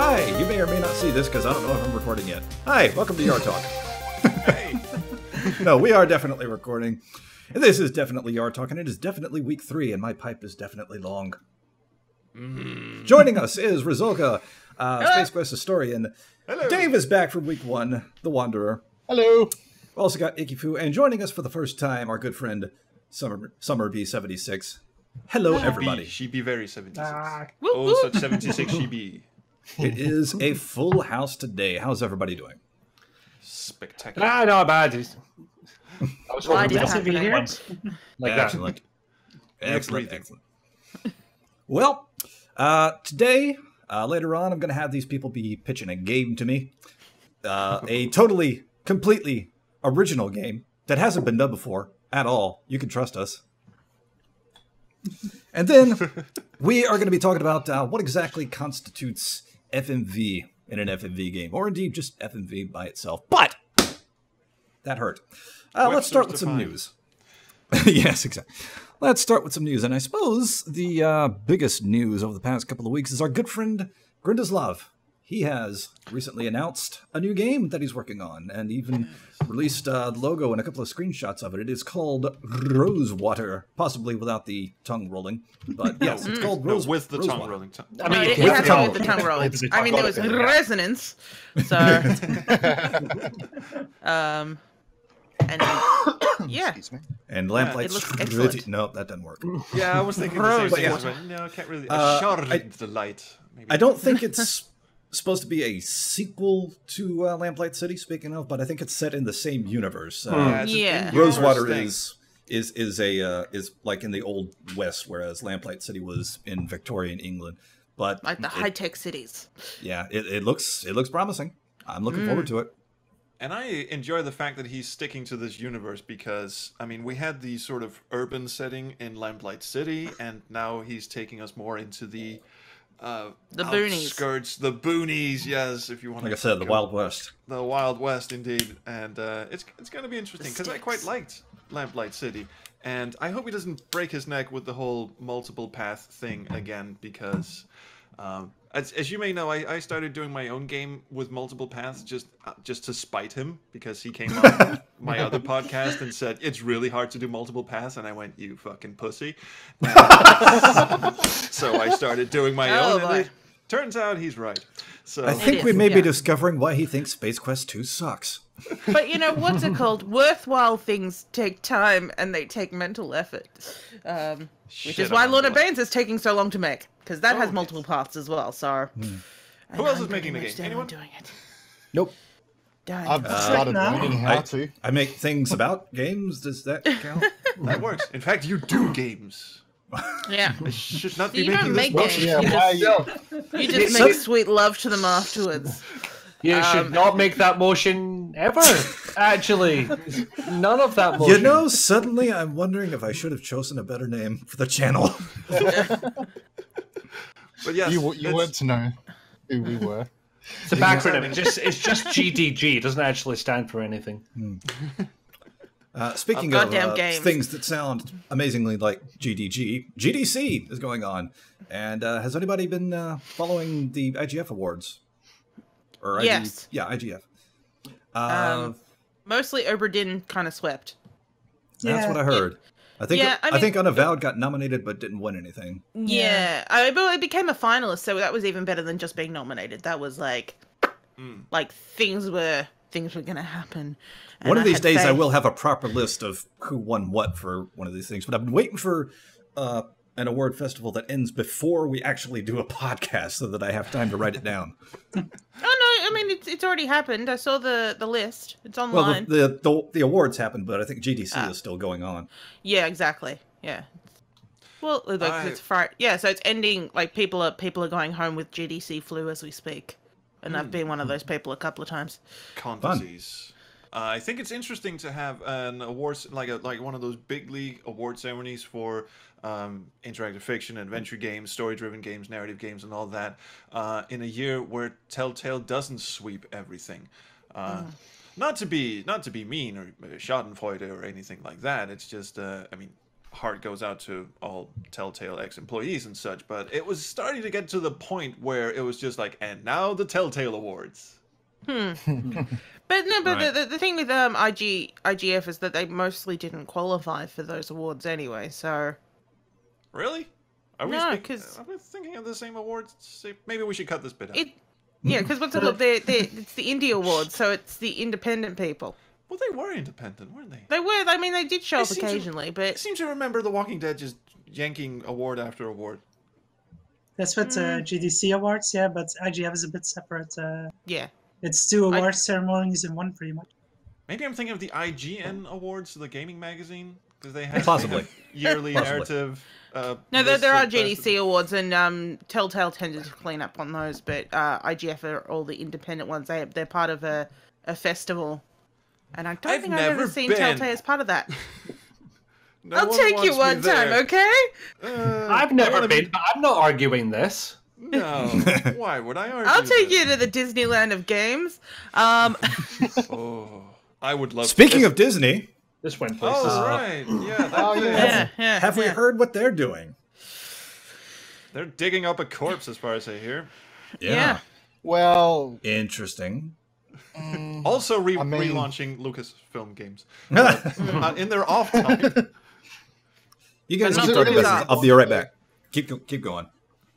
Hi, you may or may not see this because I don't know if I'm recording yet. Hi, welcome to YAR Talk. Hey. No, we are definitely recording. And this is definitely YAR Talk, and it is definitely week 3, and my pipe is definitely long. Joining us is Resulka, Space Quest historian. Hello. Dave is back from week 1, the Wanderer. Hello. We've also got IkiFoo, and joining us for the first time, our good friend, Summer B76. Hello, everybody. She be very 76. Whoop, Oh, whoop. such 76 she be. It is a full house today. How's everybody doing? Spectacular. Not bad. I was Why hoping did for it happen? TV ones. Like that. Excellent. Excellent, breathing. excellent. Well, today, later on, I'm going to have these people be pitching a game to me. A totally, completely original game that hasn't been done before at all. You can trust us. And then we are going to be talking about what exactly constitutes FMV in an FMV game, or indeed just FMV by itself. But that hurt. Let's start with some news. Yes, exactly. Let's start with some news. And I suppose the biggest news over the past couple of weeks is our good friend Grindaslav. He has recently announced a new game that he's working on, and even released the logo and a couple of screenshots of it. It is called Rosewater, possibly without the tongue rolling. But yes, it's called No, with the Rosewater. tongue rolling. I No, mean, it with has the to do with the tongue rolling. With the I mean, there was tongue rolling. resonance. So, and yeah, Excuse me. And Lamplight it looks Street. excellent. Nope, that doesn't work. Yeah, I was thinking the same But thing. yeah. I was like, no, I can't really. I- the light. Maybe. I don't think it's supposed to be a sequel to Lamplight City, speaking of, but I think it's set in the same universe. Yeah, it's an Yeah. in-universe Rosewater thing. is like in the old West, whereas Lamplight City was in Victorian England. But like the high-tech cities. yeah, it looks promising. I'm looking forward to it. And I enjoy the fact that he's sticking to this universe because, I mean, we had the sort of urban setting in Lamplight City, and now he's taking us more into the boonies. outskirts, the boonies, yes, if you want Like to I said, the go- Wild West. The Wild West, indeed. And it's going to be interesting because I quite sticks. liked Lamplight City. And I hope he doesn't break his neck with the whole multiple path thing again because... as you may know, I started doing my own game with multiple paths just to spite him because he came on my other podcast and said it's really hard to do multiple paths, and I went, "You fucking pussy!" So I started doing my Oh, own, boy. and it turns out he's right. So I think is, we may be yeah. discovering why he thinks Space Quest 2 sucks. But you know, what's it called? Worthwhile things take time and they take mental effort. Which Shit, is why I'm Lord of glad. Banes is taking so long to make. Because that Oh, has yes. multiple parts as well, so... Who else is making the game? Anyone? Anyone? Doing it. Nope. Dying. I've started learning how I, to. I make things about games. Does that count? That works. In fact, you do games. Yeah. I should not You be don't making make this games. motion. Yeah, You why You just make sweet love to them afterwards. you should not make that motion ever, actually. None of that motion. You know, suddenly I'm wondering if I should have chosen a better name for the channel. But yes, You it's- weren't to know who we were. It's an acronym. It's just GDG. It doesn't actually stand for anything. Speaking Oh, of goddamn games. things that sound amazingly like GDG, GDC is going on. And has anybody been following the IGF awards? Or Yes. Yeah, IGF. Mostly Oberdin kind of swept. That's what I heard. I think Yeah, I I mean- think Unavowed got nominated but didn't win anything. Yeah. But it became a finalist, so that was even better than just being nominated. That was like things were gonna happen. And One of I these had days I faith. will have a proper list of who won what for one of these things. But I've been waiting for an award festival that ends before we actually do a podcast so that I have time to write it down. Oh no! I mean, it's already happened. I saw the list. It's Well, online. the awards happened, but I think GDC Ah. is still going on. Yeah, exactly. Yeah. Well, like, it's Friday. Yeah, so it's ending. Like people are going home with GDC flu as we speak, and I've been one of those people a couple of times. con Fun. disease. I think it's interesting to have an awards like one of those big league award ceremonies for interactive fiction, adventure games, story-driven games, narrative games, and all that in a year where Telltale doesn't sweep everything. Not to be mean or Schadenfreude or anything like that. It's just I mean, heart goes out to all Telltale ex-employees and such, but it was starting to get to the point where it was just like, and now the Telltale Awards. But no, but Right. the thing with IGF is that they mostly didn't qualify for those awards anyway. So Really? Are we No, speak- 'cause- are we thinking of the same awards? Maybe we should cut this bit out. because what's it called? It's the Indie Awards, so it's the independent people. Well, they were independent, weren't they? They were. I mean, they did show I up seem to- occasionally, I but seem to remember The Walking Dead just yanking award after award. That's what GDC awards, yeah, but IGF is a bit separate. yeah. It's two award ceremonies in one, pretty much. Maybe I'm thinking of the IGN awards, the gaming magazine, because they have Possibly. yearly Possibly. narrative. No, lists there are of GDC awards, and Telltale tended to clean up on those, but IGF are all the independent ones. They're part of a festival, and I don't I've think I've ever never seen been. Telltale as part of that. No I'll one take you wants me one time, there. okay? I've never been, but I'm not arguing this. No, why would I argue? I'll take this? you to the Disneyland of games. Oh, I would love. Speaking of Disney, This went places. Oh right, yeah, that Oh, thing. yeah. yeah. have we heard what they're doing? They're digging up a corpse, as far as I hear. Yeah. Well, Interesting. Also, mean- relaunching Lucasfilm games in their off time. You guys But keep not talking Lucas about this. I'll be right back. Keep going.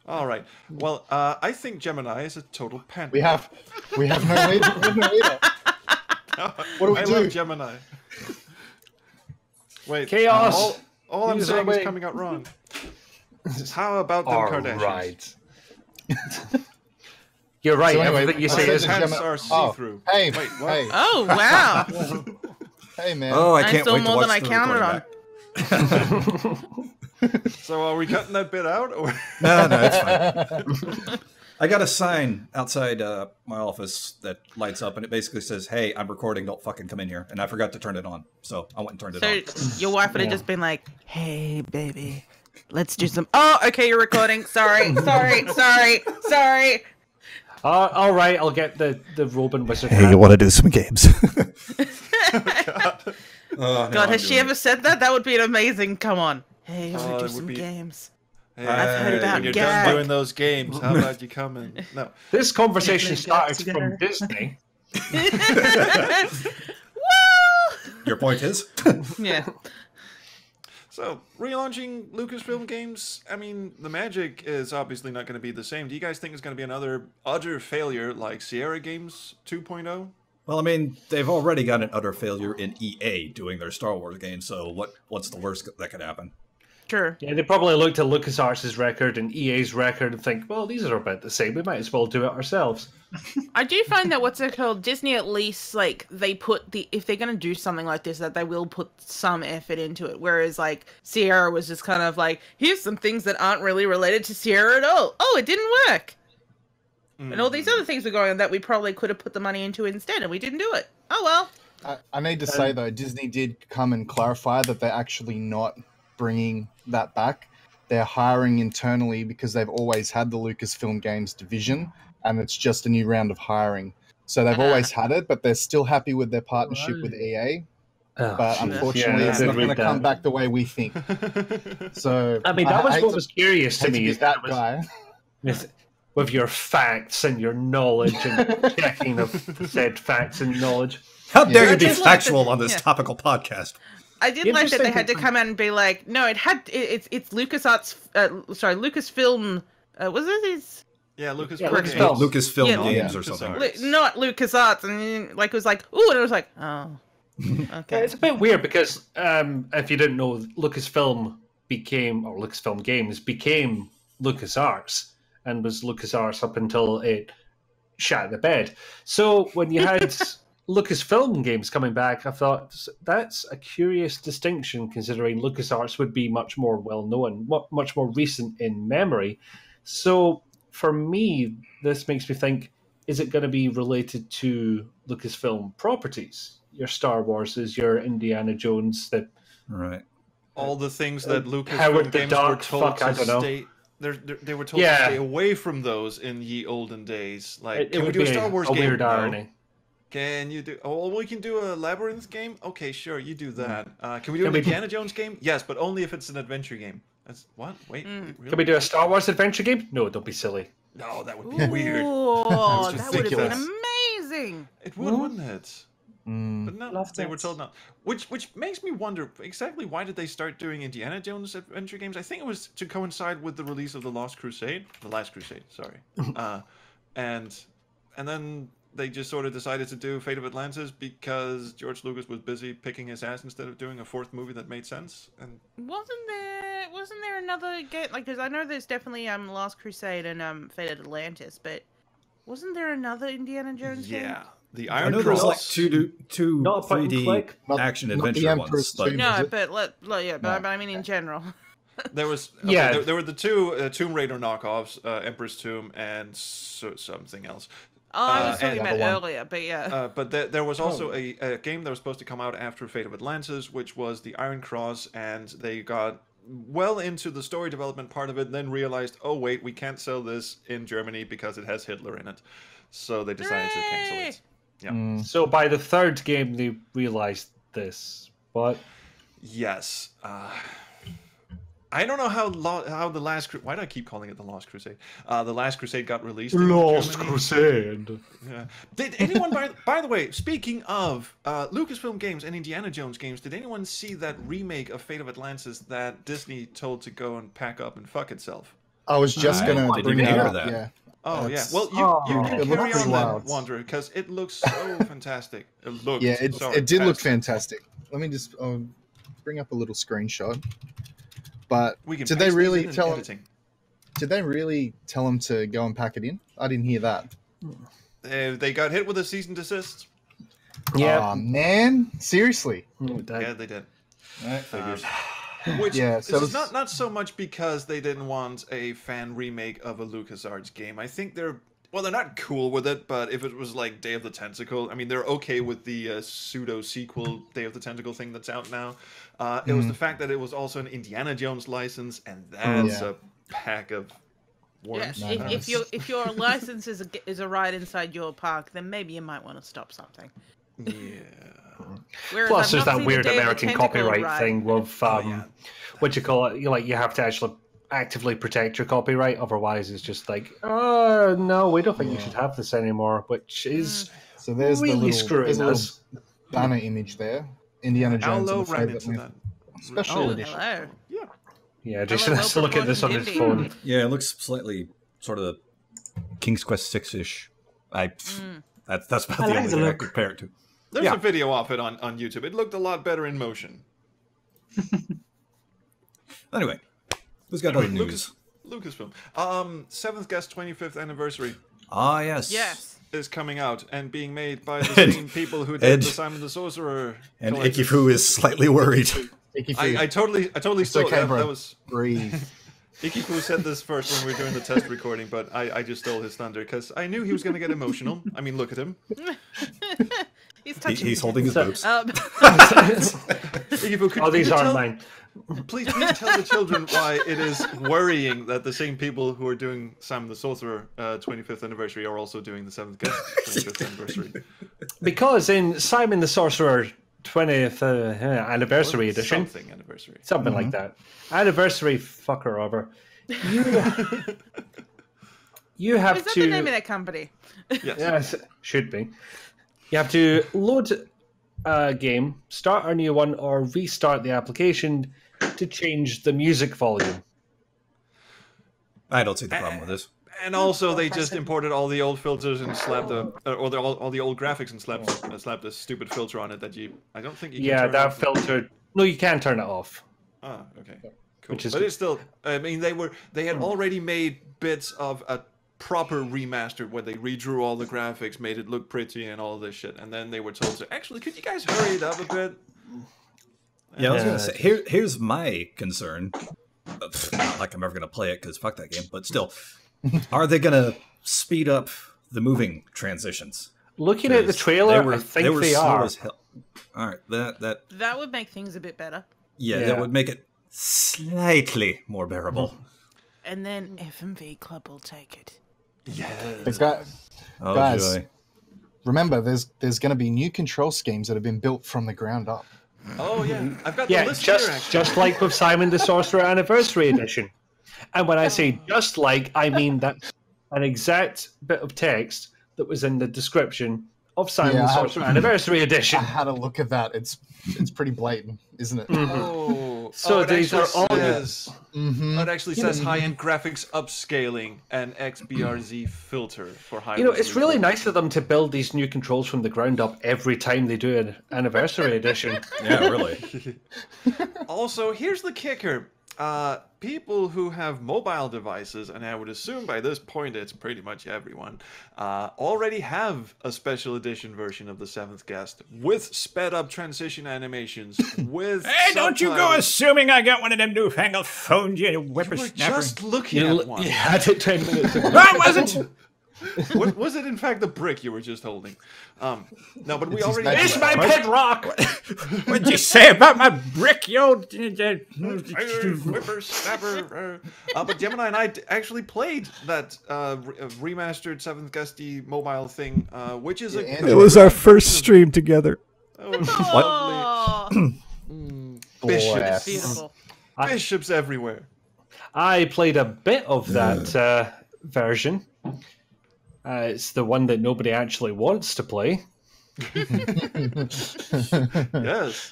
All right. Well, I think Gemini is a total panther. we have no leader. We have no leader. What do we I do? love Gemini. Wait. Chaos. All I'm Use saying our is way. coming out wrong. How about them All Kardashians? right. You're right. So anyway, Everything you I say said is to Pants Gemini- are see-through. Hey, Wait, what? hey, Oh, wow. hey, man. Oh, I I can't stole wait to more watch than I the counted recording on. back. So are we cutting that bit out? Or No, it's fine. I got a sign outside my office that lights up, and it basically says, "Hey, I'm recording. Don't fucking come in here." And I forgot to turn it on, so I went and turned it on. So your wife would have just been like, "Hey, baby, let's do some." Oh, okay, you're recording. Sorry. all right. I'll get the Robin Wizard. Hey, hat. you want to do some games? God, has she ever said that? That would be an amazing. Come on. Hey, you want Oh, to it do would some be- games? Hey, I've heard about when you're gag. done doing those games, how about you come in? No. This conversation Can we get started from together? Disney. Your point is? Yeah. So, relaunching Lucasfilm games, I mean, the magic is obviously not going to be the same. Do you guys think it's going to be another utter failure like Sierra Games 2.0? Well, I mean, they've already got an utter failure in EA doing their Star Wars game, so what's the worst that could happen? Sure. Yeah, they probably looked at LucasArts' record and EA's record and think, well, these are about the same. We might as well do it ourselves. I do find that what's it called? Disney at least like they put if they're gonna do something like this, that they will put some effort into it. Whereas like Sierra was just kind of like, here's some things that aren't really related to Sierra at all. Oh, it didn't work. And all these other things were going on that we probably could have put the money into instead, and we didn't do it. Oh well. I need to say though, Disney did come and clarify that they're actually not bringing that back. They're hiring internally because they've always had the Lucasfilm Games division, and it's just a new round of hiring. So they've always had it, but they're still happy with their partnership with EA. Oh, But jeez. unfortunately, Yeah, it's I not did going to read come that. back the way we think. So I mean, that was hate what to- was curious to hate me. be Is that that guy. with your facts and your knowledge and checking of said facts and knowledge. How dare Yeah. you be I just like factual the- on this yeah. topical podcast? I did like that they Interesting had to come out and be like, no, it's LucasArts. Lucasfilm. Was it his? Yeah, Lucasfilm. Yeah, Games. Lucasfilm. Lucasfilm Yeah. Games Yeah. or something. LucasArts. Not LucasArts, and like it was like, ooh, and it was like, oh, Yeah, okay. it's a bit weird because if you didn't know, Lucasfilm Games became LucasArts and was LucasArts up until it shat the bed. So when you had Lucasfilm Games coming back, I thought that's a curious distinction considering LucasArts would be much more well known, much more recent in memory. So for me, this makes me think, is it going to be related to Lucasfilm properties? Your Star Warses, your Indiana Jones, that Right. All the things that Howard Lucasfilm the Games were Duck, told fuck, I to don't know. stay. They were told Yeah. to stay away from those in ye olden days. Like, it can we would do a be Star Wars a game? weird No. irony. Can you do? Oh, we can do a labyrinth game. Okay, sure, you do that. Can we do an Indiana Jones game? Yes, but only if it's an adventure game. That's what? Wait, really? Can we do a Star Wars adventure game? No, don't be silly. No, that would be weird. Oh, that would have been ridiculous. amazing. It would, wouldn't it? Mm. But no, Love they that. were told no. Which makes me wonder exactly why did they start doing Indiana Jones adventure games? I think it was to coincide with the release of the Last Crusade, sorry. And then they just sort of decided to do Fate of Atlantis because George Lucas was busy picking his ass instead of doing a fourth movie that made sense. And Wasn't there another game? Like, because I know there's definitely Last Crusade and Fate of Atlantis, but wasn't there another Indiana Jones game? yeah, the I Iron know there's Cross. like two Not point and 3D click. action Not the adventure Emperor's ones. But Tomb. No, Is it? but No. I mean in general. There was Yeah. There were the two Tomb Raider knockoffs, Emperor's Tomb and something else. Oh, I was talking and- about Another one. earlier, but yeah. But there was also a game that was supposed to come out after Fate of Atlantis, which was the Iron Cross, and they got well into the story development part of it, and then realized, oh wait, we can't sell this in Germany because it has Hitler in it. So they decided to cancel it. Yeah. Mm. So by the third game, they realized this. What? Yes. I don't know how the last why do I keep calling it the Lost Crusade? The Last Crusade got released. in Germany. Crusade. Yeah. Did anyone, by the way, speaking of Lucasfilm games and Indiana Jones games, did anyone see that remake of Fate of Atlantis that Disney told to go and pack up and fuck itself? I was just I gonna didn't bring that hear up. that. Yeah. Oh That's- yeah. Well, you Oh. can It looked carry pretty on wild. that, Wanderer, because it looks so fantastic. It looked. Yeah, so it did look fantastic. Let me just bring up a little screenshot. But We can did they paste these really in in tell him? editing. Did they really tell him to go and pack it in? I didn't hear that. They got hit with a cease and desist. Yeah. Aw, man, seriously. Yeah, they did. That figures. Which Yeah, is so it's- not so much because they didn't want a fan remake of a LucasArts game. I think they're not cool with it, but if it was like Day of the Tentacle, I mean, they're okay with the pseudo sequel Day of the Tentacle thing that's out now. It was the fact that it was also an Indiana Jones license, and that's Yeah. a pack of worms. Yes, if your license is a ride inside your park, then maybe you might want to stop something. Yeah. Whereas Plus, I've there's not that seen weird the Day of the American Tentacle copyright ride. thing with yeah. what you call it. You have to actually actively protect your copyright, otherwise it's just like, oh no, we don't think you should have this anymore, which is So there's really the screwing there's a little us. banner image there. Indiana Jones Allo and the ran Fate of into that. Atlantis. Special Oh, edition. hello. Yeah. Yeah, Jason has to look at this on his well-proportioned phone. Yeah, it looks slightly sort of King's Quest 6-ish. That's about I the like only the thing I look. compare it to. There's Yeah. a video of it on YouTube. It looked a lot better in motion. Anyway, who's got other news? Lucasfilm. 7th Guest 25th anniversary Ah, yes. Yes. is coming out and being made by the same people who did and- the Simon the Sorcerer. And collections. IkiFoo is slightly worried. IkiFoo, I totally stole okay, that. bro. That was breathe. IkiFoo said this first when we were doing the test recording, but I just stole his thunder because I knew he was going to get emotional. I mean, look at him. He's touching. He's holding his boobs. IkiFoo, could, Oh, these could you aren't tell, mine. please tell the children why it is worrying that the same people who are doing Simon the Sorcerer 25th anniversary are also doing the 7th Guest 25th anniversary. Because in Simon the Sorcerer 20th anniversary edition, Something anniversary. something like that, anniversary fucker over, you have Is that to. the name of that company? Yes. Yes, should be. You have to load a game, start a new one, or restart the application to change the music volume. I don't see the problem with this. And also, they just imported all the old filters and slapped all the old graphics and slapped a stupid filter on it that I don't think you can Yeah, turn that off. filter. No, you can turn it off. Ah, okay, cool. Which is But good. it's still. I mean, they had already made bits of a proper remaster where they redrew all the graphics, made it look pretty, and all this shit. And then they were told to actually, could you guys hurry it up a bit? Yeah, I was gonna say here's my concern. Not like I'm ever gonna play it because fuck that game, but still, are they gonna speed up the moving transitions? Looking at the 'Cause trailer, I think they slow are. as hell. All right, That would make things a bit better. yeah, Yeah. that would make it slightly more bearable. And then FMV Club will take it. The guy, Oh Guys. joy! remember, there's going to be new control schemes that have been built from the ground up. Oh yeah, I've got the list here. Actually. Just like with Simon the Sorcerer Anniversary Edition. And when I say just like, I mean that's an exact bit of text that was in the description of Simon the Sorcerer Anniversary Edition. I had a look at that. It's pretty blatant, isn't it? Oh, so these are all. It actually says high-end graphics upscaling and XBRZ filter for high. It's really nice of them to build these new controls from the ground up every time they do an Anniversary Edition. Yeah, really. Also, here's the kicker. People who have mobile devices, and I would assume by this point it's pretty much everyone, already have a special edition version of the Seventh Guest with sped up transition animations. With hey, don't you go assuming I got one of them newfangled phones, you whippersnapper. You were just looking at one. You had it 10 minutes ago. No, I wasn't. What was it? In fact, the brick you were just holding. No, but we already. It's my pet rock. What'd you say about my brick, yo? Whippersnapper. But Gemini and I actually played that remastered Seventh Guesty mobile thing, which is it was our first stream together. Oh, bishops. Beautiful. Bishops everywhere. I played a bit of that version. It's the one that nobody actually wants to play. Yes,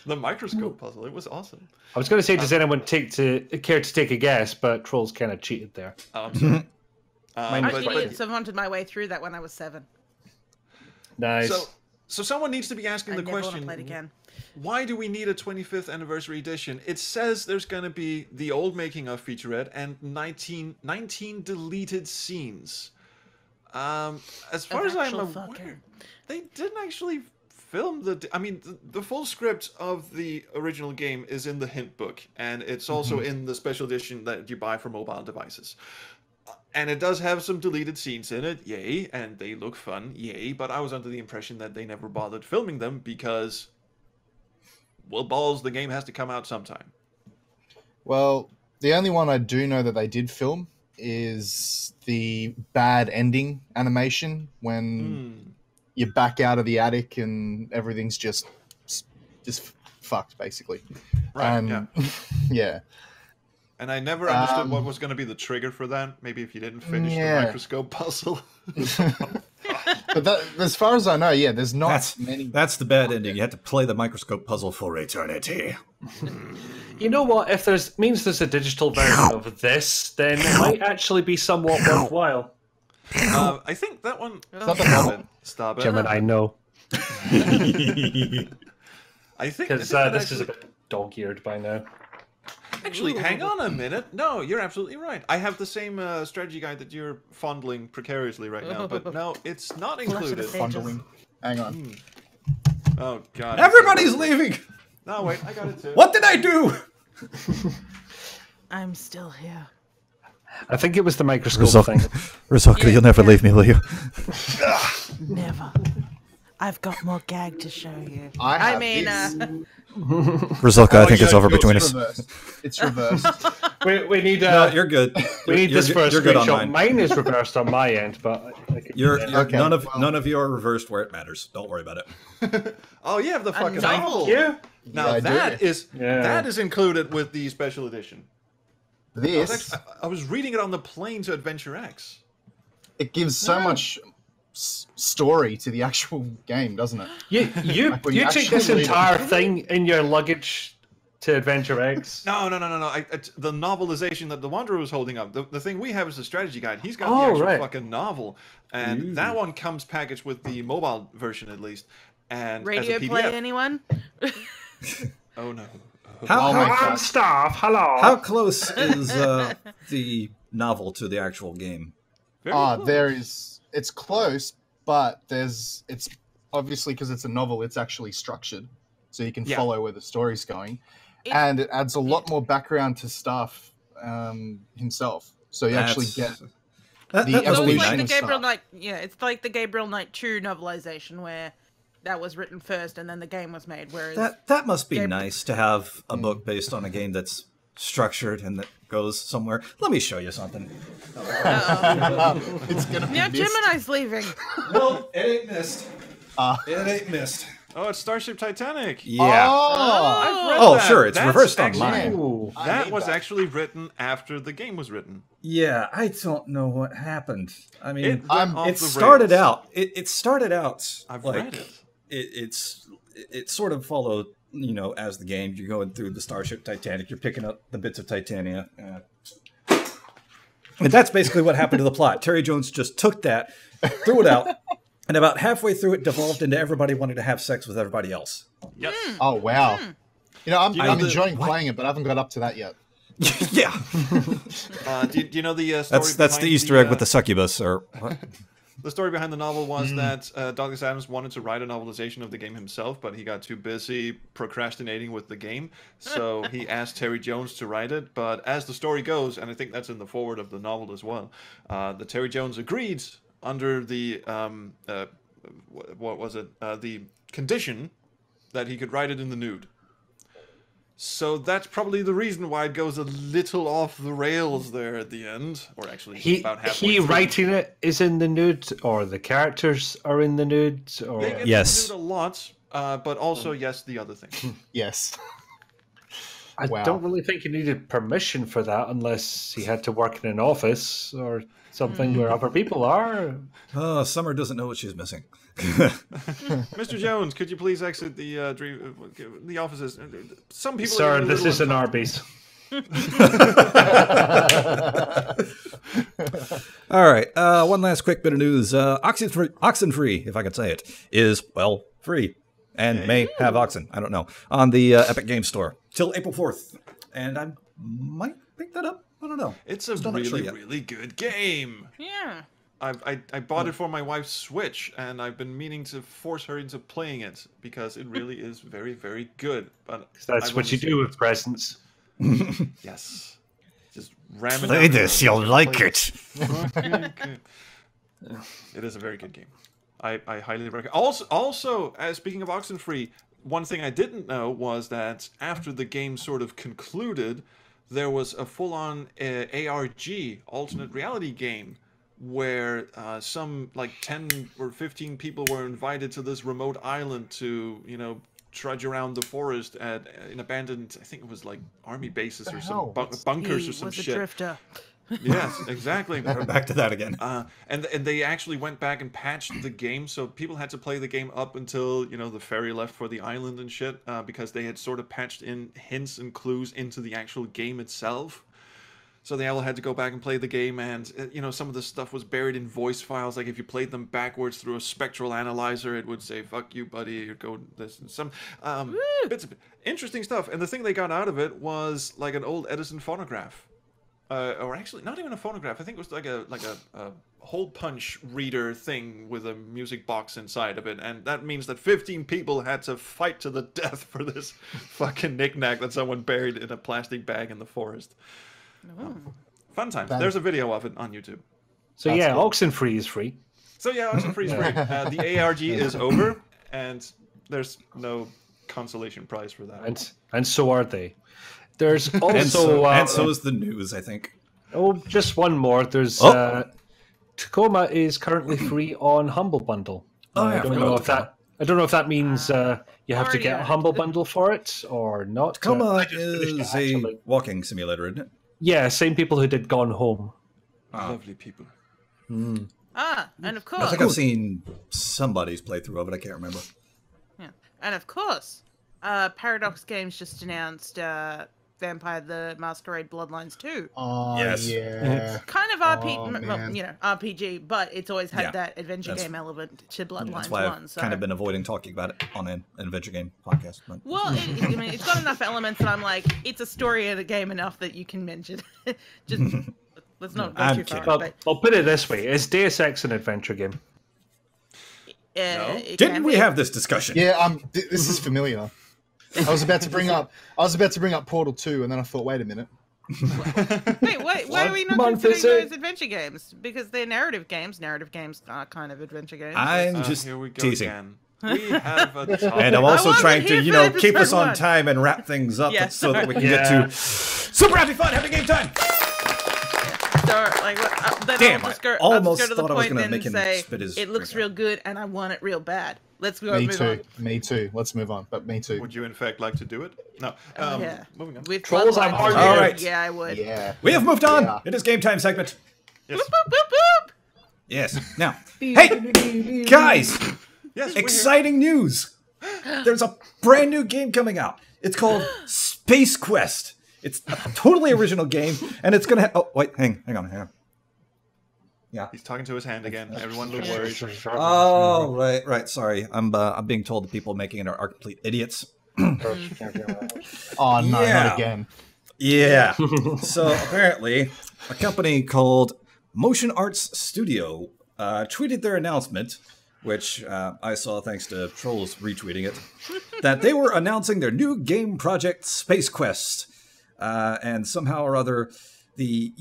the microscope puzzle. It was awesome. I was going to say, does anyone care to take a guess? But Trolls kind of cheated there. I'm sorry. I wanted my way through that when I was 7. Nice. So someone needs to be asking the question, want to play it again. Why do we need a 25th anniversary edition? It says there's going to be the old making of featurette and 19 deleted scenes. As far as I'm aware, they didn't actually film the full script of the original game is in the hint book, and it's also in the special edition that you buy for mobile devices. And it does have some deleted scenes in it, yay, and they look fun, yay, but I was under the impression that they never bothered filming them because, well, balls, the game has to come out sometime. Well, the only one I do know that they did film is the bad ending animation when you back out of the attic and everything's just fucked, basically. Right, yeah. And I never understood what was going to be the trigger for that. Maybe if you didn't finish the microscope puzzle. But as far as I know, there's not many. That's the bad ending. You have to play the microscope puzzle for eternity. You know what? If there's a digital version of this, then it might actually be somewhat worthwhile. I think that one. Stop it. Gemini, no. I think because this is a bit dog-eared by now. Actually, hang on a minute. No, you're absolutely right. I have the same strategy guide that you're fondling precariously right now, but no, it's not included. Fondling. Hang on. Oh, God. Everybody's leaving! No, wait, I got it too. What did I do? I'm still here. I think it was the microscope thing. Resulka, you'll never leave me, will you? Never. I've got more gag to show you. Resulka, I think it's over between us. It's reversed. We need. No, you're good. We need this first screenshot. Mine is reversed on my end, but okay. None of you are reversed where it matters. Don't worry about it. Oh, you have the fucking novel. Yeah. Now that is included with the special edition. I was reading it on the plane to Adventure X. It gives so much story to the actual game, doesn't it? You take this entire thing in your luggage to Adventure X? No. The novelization that the Wanderer was holding up, the thing we have is the strategy guide. He's got the actual fucking novel, and that one comes packaged with the mobile version at least. And radio as a PDF. play, anyone? Oh no. How close is the novel to the actual game? It's close, but it's obviously because it's a novel, it's actually structured, so you can follow where the story's going, and it adds a lot more background to stuff himself. So you actually get the evolution of stuff. It's like the Gabriel Knight 2 novelization where that was written first and then the game was made. Whereas that must be nice to have a book based on a game that's structured and that goes somewhere. Let me show you something. It's gonna be Gemini's leaving. No, it ain't missed. It ain't missed. Oh, it's Starship Titanic. Yeah. I've read Oh, that. sure, it's That's reversed on actually- mine. Ooh. That was actually written after the game was written. Yeah, I don't know what happened. I mean, It went off it the started rails. out. It started out. I've like, read it. It sort of followed, as the game. You're going through the Starship Titanic. You're picking up the bits of Titania. And that's basically what happened to the plot. Terry Jones just took that, threw it out, and about halfway through it devolved into everybody wanting to have sex with everybody else. Yes. Oh wow! I'm you know enjoying playing it, but I haven't got up to that yet. Yeah. Do you know the story? That's the behind Easter egg with the succubus, or what? The story behind the novel was that Douglas Adams wanted to write a novelization of the game himself, but he got too busy procrastinating with the game, so he asked Terry Jones to write it. But as the story goes, and I think that's in the foreword of the novel as well, that Terry Jones agreed under the what was it? The condition that he could write it in the nude. So that's probably the reason why it goes a little off the rails there at the end, or actually about halfway through. Writing it is in the nude, or the characters are in the nude, or They get Yes. to do it a lot, but also yes, the other thing. Yes. I Wow. don't really think he needed permission for that unless he had to work in an office or something where other people are. Oh, Summer doesn't know what she's missing. Mr. Jones, could you please exit the offices? Some people. Sir, are this is an Arby's. All right. One last quick bit of news. Oxenfree, if I could say it, is, well, free and may have oxen. I don't know. On the Epic Games Store till April 4th. And I might pick that up. I don't know. It's a Still not sure really, yet. really good game. Yeah. I bought it for my wife's Switch, and I've been meaning to force her into playing it because it really is very, very good. But That's I've what only you seen- do with presents. Yes. Just ram it. Play down this, your you'll throat. like it. It is a very good game. I highly recommend. Also, speaking of Oxenfree, one thing I didn't know was that after the game sort of concluded, there was a full-on ARG, alternate reality game, where some like 10 or 15 people were invited to this remote island to, trudge around the forest at an abandoned, I think it was like army bases or some bunkers He or some was a shit. drifter. Yes, exactly. Back to that again. And they actually went back and patched the game, so people had to play the game up until the ferry left for the island and shit, because they had sort of patched in hints and clues into the actual game itself. So they all had to go back and play the game, and some of the stuff was buried in voice files. Like if you played them backwards through a spectral analyzer, it would say "fuck you, buddy," or go this and some bits of interesting stuff. And the thing they got out of it was like an old Edison phonograph. Or actually, not even a phonograph. I think it was like a hole punch reader thing with a music box inside of it, and that means that 15 people had to fight to the death for this fucking knickknack that someone buried in a plastic bag in the forest. Fun times. There's a video of it on YouTube. So yeah, Oxenfree is free. So yeah, Oxenfree is free. The ARG is over, and there's no consolation prize for that. And so are they. There's also and so is the news, I think. Oh, just one more. There's Tacoma is currently free on Humble Bundle. I don't know if that means you have to get a Humble Bundle for it or not. Tacoma is a walking simulator, isn't it? Yeah, same people who did Gone Home. Lovely people. And of course, I think I've seen somebody's playthrough of it. I can't remember. Yeah. And of course, Paradox Games just announced Vampire the Masquerade Bloodlines 2. Oh, Yes. yeah. Kind of RPG, but it's always had Yeah. that adventure game element to Bloodlines That's why 1. I've So. kind of been avoiding talking about it on an adventure game podcast. But... Well, it's got enough elements that I'm like, it's a story and a game enough that you can mention. Just let's not go too far. Well, I'll put it this way: is Deus Ex an adventure game? Didn't we have this discussion? Yeah, this is familiar. I was about to bring up Portal 2, and then I thought, wait a minute. Wait, why are we not considering those adventure games? Because they're narrative games. Narrative games are kind of adventure games. I'm just here we go teasing. again. We have a topic. And I'm also trying to, here for keep us episode on 1. time and wrap things up Yeah, so that we can sorry. get to Super Happy Fun, Happy Game Time! start like then Damn, I'll just go, almost I'll just go to the thought I was point gonna then make and him say spit his it looks drink real good and I want it real bad. Let's go. Me move too. on. Me too. Let's move on. But me too. Would you in fact like to do it? No. Yeah. Moving on. With Trolls, I'm bloodlines, hard All here. right. Yeah, I would. Yeah. We have moved on. Yeah. It is game time segment. Yes. Boop, boop, boop, boop. Yes. Now, hey, guys, Yes. We're exciting news. There's a brand new game coming out. It's called Space Quest. It's a totally original game, and it's gonna. Oh, wait, hang on. Yeah. He's talking to his hand again. Everyone looks worried. Oh, right. Sorry, I'm being told the people making it are complete idiots. Oh no, Yeah. not again. Yeah. So apparently, a company called Motion Arts Studio tweeted their announcement, which I saw thanks to trolls retweeting it, that they were announcing their new game project, Space Quest, and somehow or other, the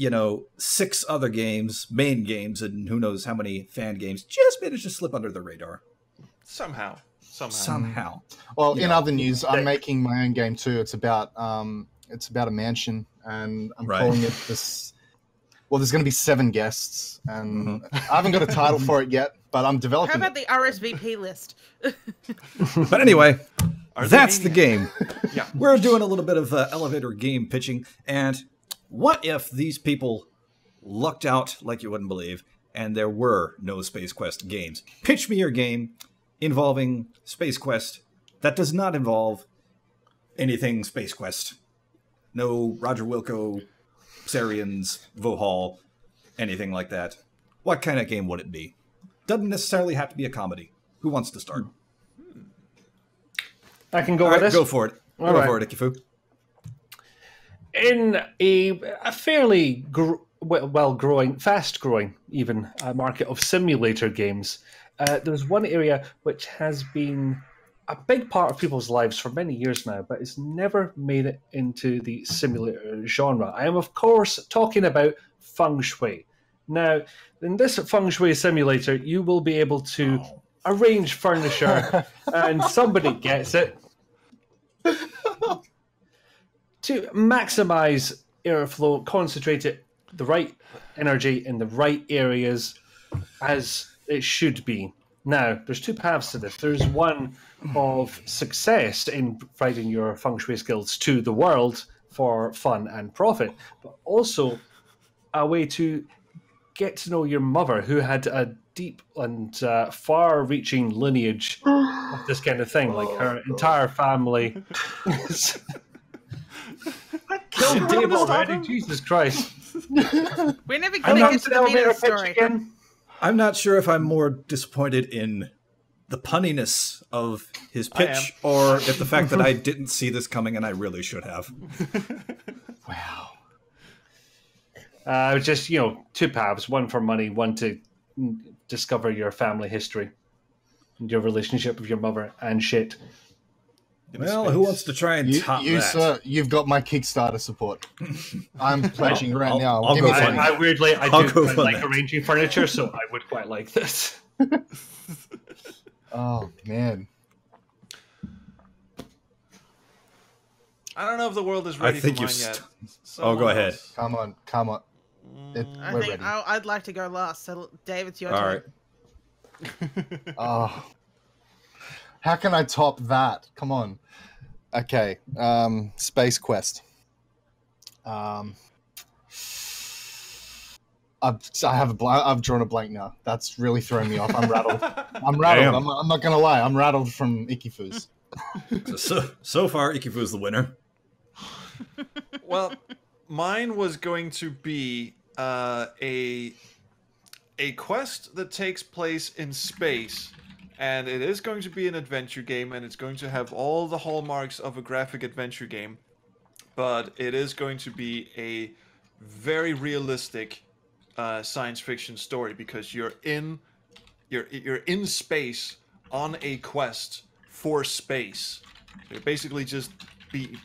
6 other games, main games, and who knows how many fan games, just managed to slip under the radar Somehow. Well, in Yeah. other news, I'm making my own game too. It's about a mansion, and I'm Right. calling it this. Well, there's going to be 7 guests, and I haven't got a title for it yet, but I'm How developing about it. the RSVP list? But anyway, Are they that's the maniacs? game. Yeah. We're doing a little bit of elevator game pitching, and what if these people lucked out like you wouldn't believe, and there were no Space Quest games? Pitch me your game involving Space Quest that does not involve anything Space Quest. No Roger Wilco, Sarians, Vohal, anything like that. What kind of game would it be? Doesn't necessarily have to be a comedy. Who wants to start? I can go All with right, this. go for it. All Go right. for it, IkiFoo. In a fairly fast-growing even market of simulator games, there's one area which has been a big part of people's lives for many years now, but it's never made it into the simulator genre. I am, of course, talking about feng shui. Now, in this feng shui simulator, you will be able to arrange furniture, and somebody gets it, to maximize airflow, concentrate it, the right energy in the right areas as it should be. Now, there's 2 paths to this. There's one of success in providing your feng shui skills to the world for fun and profit, but also a way to get to know your mother, who had a deep and far-reaching lineage of this kind of thing. Like her entire family. I killed Dave already. Jesus Christ! We're never I'm going not to get to the the meat elevator of the pitch story. again. I'm not sure if I'm more disappointed in the punniness of his I pitch or if the fact that I didn't see this coming and I really should have. Wow. Just 2 paths: one for money, one to discover your family history, and your relationship with your mother, and shit. Well, who wants to try and top You that? sir, you've got my Kickstarter support. I'm pledging right I'll- now. I'll Give go me for some. it. I weirdly, I I'll do go quite for like that. arranging furniture, so I would quite like this. Oh man. I don't know if the world is ready think for you mine yet. Oh, go ahead. Come on. I We're think ready. I'd like to go last. So, Dave, it's your All turn. right. Oh. How can I top that? Come on. Okay. Space Quest. I've drawn a blank now. That's really throwing me off. I'm rattled. Damn. I'm not gonna lie. I'm rattled from IkiFoos. So far, IkiFoo is the winner. Well, mine was going to be a quest that takes place in space, and it is going to be an adventure game, and it's going to have all the hallmarks of a graphic adventure game, but it is going to be a very realistic science fiction story because you're in space on a quest for space. You're basically just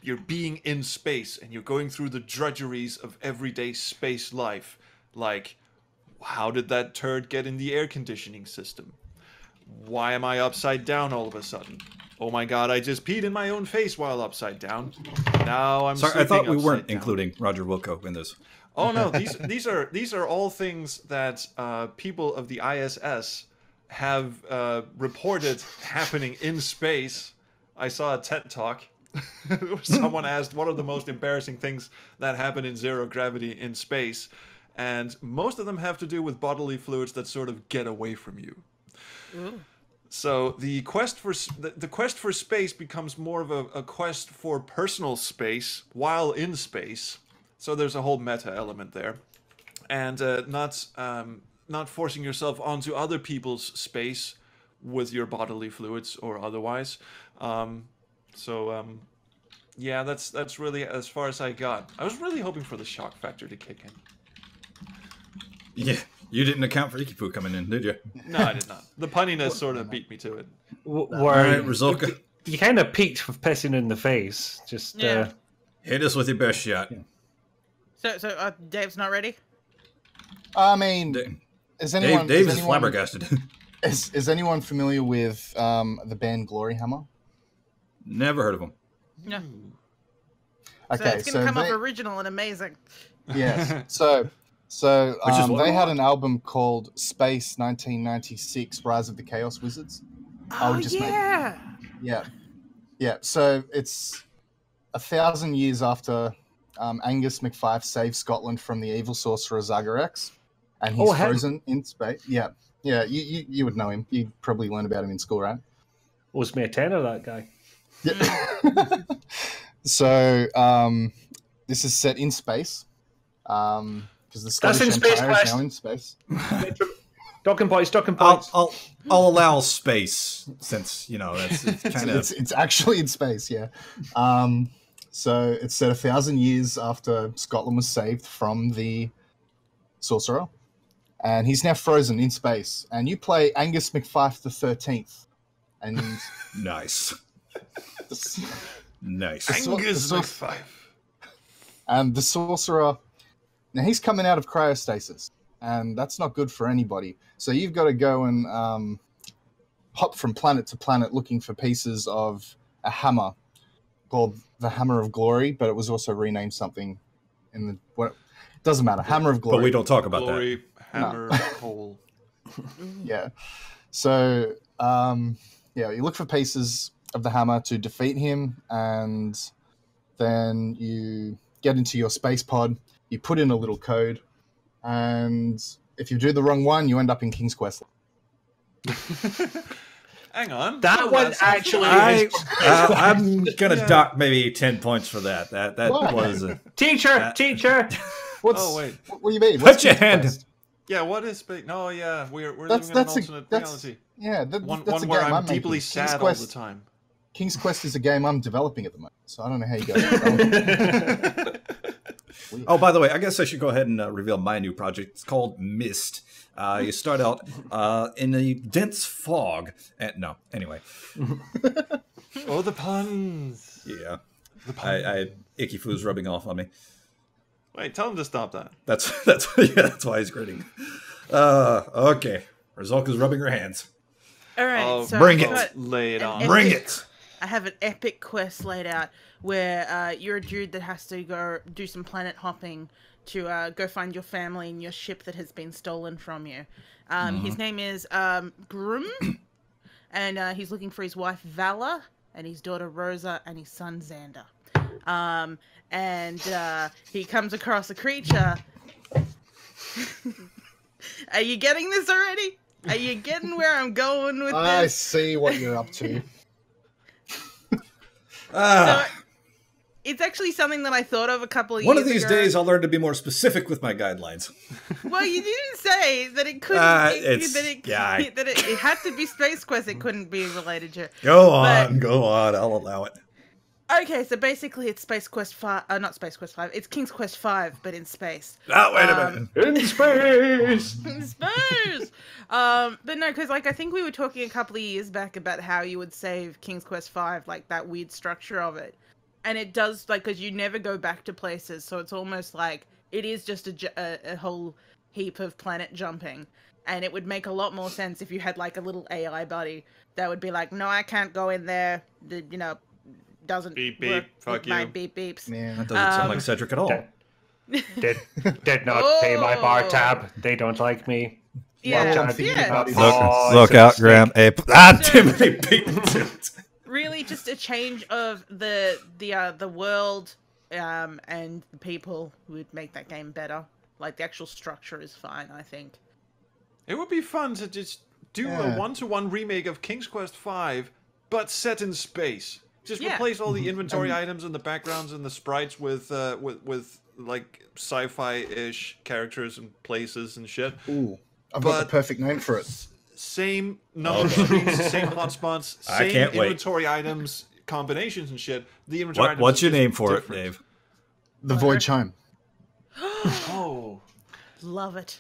you're being in space, and you're going through the drudgeries of everyday space life, like how did that turd get in the air conditioning system? Why am I upside down all of a sudden? Oh my god, I just peed in my own face while upside down. Now I'm Sorry, I thought we sleeping weren't upside down. including Roger Wilco in this. Oh no, these are all things that people of the ISS have reported happening in space. I saw a TED talk where someone asked what are the most embarrassing things that happen in zero gravity in space, and most of them have to do with bodily fluids that sort of get away from you. Ooh. So the quest for space becomes more of a quest for personal space while in space. So there's a whole meta element there, and not forcing yourself onto other people's space with your bodily fluids or otherwise. Yeah, that's really as far as I got. I was really hoping for the shock factor to kick in. Yeah, you didn't account for IkiFoo coming in, did you? No, I did not. The punniness sort of beat me to it. All right, Resulka. You kind of peaked with pissing in the face. Just Hit us with your best shot. So Dave's not ready? I mean, is anyone... Dave is flabbergasted. Is anyone familiar with the band Glory Hammer? Never heard of them. No. Okay, So it's going to come off original and amazing. Yes. So they had an album called Space 1996: Rise of the Chaos Wizards. Oh, yeah. Yeah. So it's 1,000 years after Angus MacFife saved Scotland from the evil sorcerer Zagarex, and he's frozen in space. Yeah. You would know him. You probably learned about him in school, right? Was me a tenor, that guy. Yeah. So this is set in space. Because the Scottish Empire is now in space. Docking points. I'll allow space, since it's kind of it's actually in space, yeah. So it's set 1,000 years after Scotland was saved from the sorcerer, and he's now frozen in space. And you play Angus MacFife the 13th, and nice. Angus MacFife. And the sorcerer. Now, he's coming out of cryostasis, and that's not good for anybody. So you've got to go and hop from planet to planet looking for pieces of a hammer called the Hammer of Glory, but it was also renamed something in the... doesn't matter. Hammer of Glory. But we don't talk about Glory, that. Hammer, Hole. Yeah. So, you look for pieces of the hammer to defeat him, and then you get into your space pod. You put in a little code, and if you do the wrong one, you end up in King's Quest. Hang on. That one actually... I'm going to dock maybe 10 points for that. That was a... Teacher! Oh, wait. What do you mean? Put your hand in. Yeah, what is space? No, yeah, we're living in an alternate reality. Yeah, one that's a where game I'm making. deeply sad all the time. King's Quest is a game I'm developing at the moment, so I don't know how you guys... Oh, by the way, I guess I should go ahead and reveal my new project. It's called Mist. You start out in a dense fog. Anyway. Oh, the puns. Yeah. IkiFoo's rubbing off on me. Wait, tell him to stop that. That's why he's grinning. Okay. Resulka's rubbing her hands. All right. So bring it. Lay it on. Bring it. I have an epic quest laid out where you're a dude that has to go do some planet hopping to go find your family and your ship that has been stolen from you. His name is Grum, and he's looking for his wife Vala and his daughter Rosa and his son Xander. And he comes across a creature. Are you getting this already? Are you getting where I'm going with this? I see what you're up to. So, it's actually something that I thought of a couple of years ago. One of these days, I'll learn to be more specific with my guidelines. Well, you didn't say that it couldn't. That it had to be Space Quest. It couldn't be related to. Go on. I'll allow it. Okay, so basically, it's Space Quest 5. Not Space Quest 5. It's King's Quest 5, but in space. Oh, wait a minute. In space. In space. But no, because I think we were talking a couple of years back about how you would save King's Quest 5, like that weird structure of it. And it does, because you never go back to places, so it's almost like it is just a whole heap of planet jumping. And it would make a lot more sense if you had, a little AI buddy that would be like, no, I can't go in there, doesn't beep, beep, work fuck with my you. beep beeps. Man, That doesn't sound like Cedric at all. Okay. Did not pay my bar tab. They don't like me. Yeah, Look out, Graham. Hey, Timothy beat really just a change of the world and the people would make that game better. Like the actual structure is fine, I think. It would be fun to just do a one-to-one remake of King's Quest V, but set in space. Just replace all the inventory items and the backgrounds and the sprites with like sci-fi-ish characters and places and shit. Ooh, I've got the perfect name for it. Same number of screens, same hotspots, same inventory items, combinations and shit. The inventory items what's your name for different. it, Dave? The Void Chime. Oh, love it.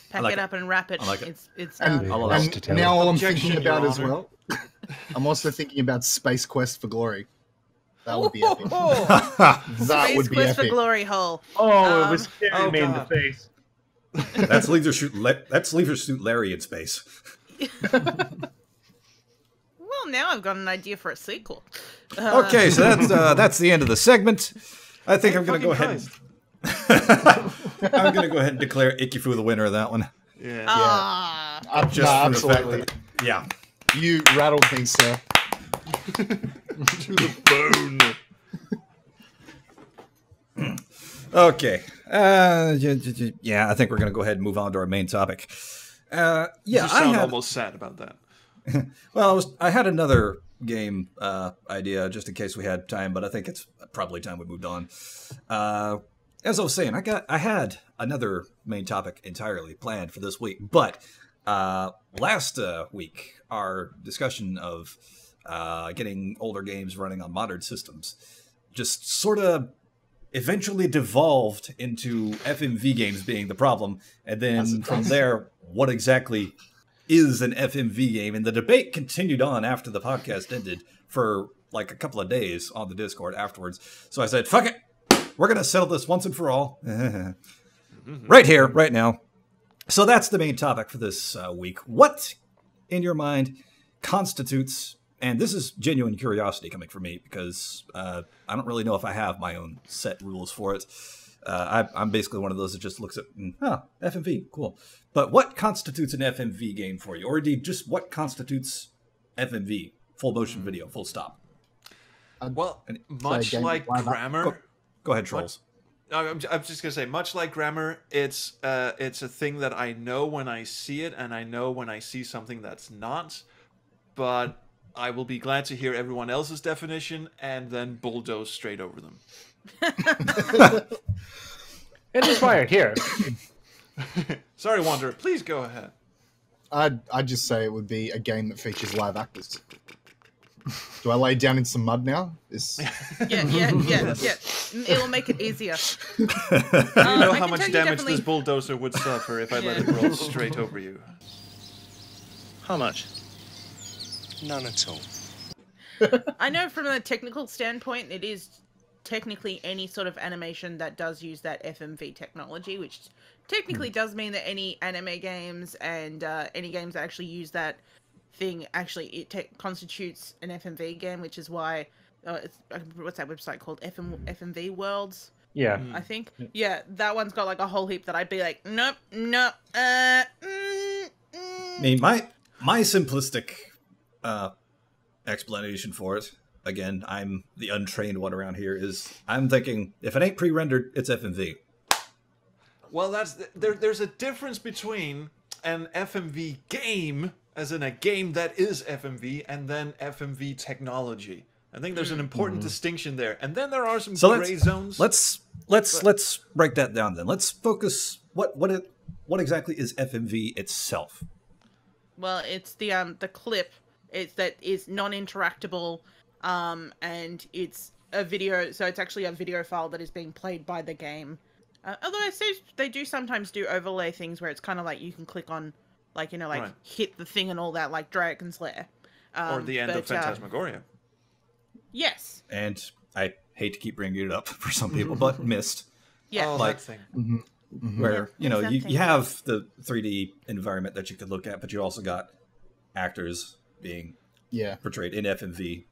Pack it up and wrap it. I like it. It's And, done. and now all I'm Objection, thinking about Your as Honor. well, I'm also thinking about Space Quest for Glory. That would be epic. That That would be Quest for epic. Glory hole. Oh, it was staring me in the God. face. That's Leisure Suit Larry in space. Well, now I've got an idea for a sequel. Okay, so that's the end of the segment. I think I'm going to go ahead. I'm going to go ahead and declare IkiFoo the winner of that one. Yeah. Just No, for the fact absolutely. that, yeah. You rattled me, sir. To the bone. Okay. Yeah, I think we're going to go ahead and move on to our main topic. Yeah, You I sound had, almost sad about that. well, I had another game idea just in case we had time, but I think it's probably time we moved on. As I was saying, I had another main topic entirely planned for this week, but last week our discussion of getting older games running on modern systems just sort of eventually devolved into FMV games being the problem, and then from there, what exactly is an FMV game? And the debate continued on after the podcast ended for like a couple of days on the Discord afterwards. So I said, fuck it, we're going to settle this once and for all. Right here, right now. So that's the main topic for this week. What, in your mind, constitutes, and this is genuine curiosity coming from me because I don't really know if I have my own set rules for it. I'm basically one of those that just looks at, FMV, cool. But what constitutes an FMV game for you? Or indeed, just what constitutes FMV? Full motion video, full stop. Well, much like grammar... Go ahead, Trolls. I'm just gonna say, much like grammar, it's a thing that I know when I see it, and I know when I see something that's not. But I will be glad to hear everyone else's definition and then bulldoze straight over them. It is why you're here. Sorry, Wanderer. Please go ahead. I'd just say it would be a game that features live actors. Do I lay down in some mud now? Yeah. It'll make it easier. You know how much damage this bulldozer would suffer if I let it roll straight over you. How much? None at all. I know from a technical standpoint, it is technically any sort of animation that does use that FMV technology, which technically does mean that any anime games and any games that actually use that thing actually constitutes an FMV game, which is why what's that website called? FMV Worlds. Yeah, I think. Yeah, that one's got like a whole heap that I'd be like, nope. I mean, my simplistic explanation for it, again, I'm the untrained one around here, is I'm thinking if it ain't pre-rendered, it's FMV. Well, there's a difference between an FMV game, as in a game that is FMV, and then FMV technology. I think there's an important distinction there, and then there are some gray zones. Let's break that down then. Let's focus. What exactly is FMV itself? Well, it's the clip. It's that is non-interactable, and it's a video. So it's actually a video file that is being played by the game. Although I say they do sometimes do overlay things where it's kind of like you can click on, like right. Hit the thing and all that, like Dragon's Lair, or the end of Phantasmagoria. Yes. And I hate to keep bringing it up for some people, but Myst. Yeah. Oh, like that thing. Where you have the 3D environment that you could look at, but you also got actors being portrayed in FMV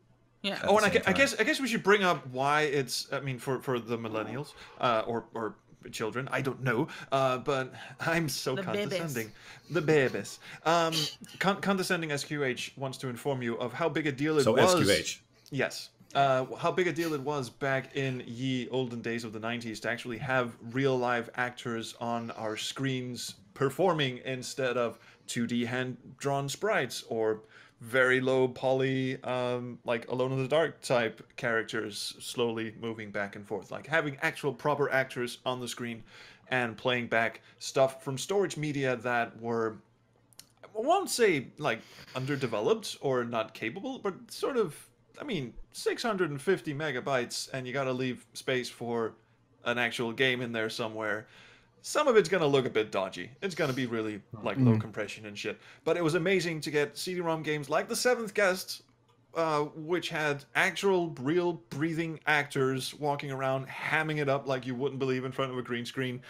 Yeah. Oh, and I guess we should bring up why it's. I mean, for the millennials or children, I don't know. But I'm so condescending. The babies. Condescending SQH wants to inform you of how big a deal it was. So SQH. Yes. How big a deal it was back in ye olden days of the 90s to actually have real live actors on our screens performing instead of 2D hand-drawn sprites or very low poly, like Alone in the Dark type characters slowly moving back and forth. Like having actual proper actors on the screen and playing back stuff from storage media that were, I won't say like underdeveloped or not capable, but sort of, I mean, 650 megabytes and you gotta leave space for an actual game in there somewhere. Some of it's going to look a bit dodgy. It's going to be really like low compression and shit. But it was amazing to get CD-ROM games like The Seventh Guest, which had actual, real, breathing actors walking around, hamming it up like you wouldn't believe in front of a green screen.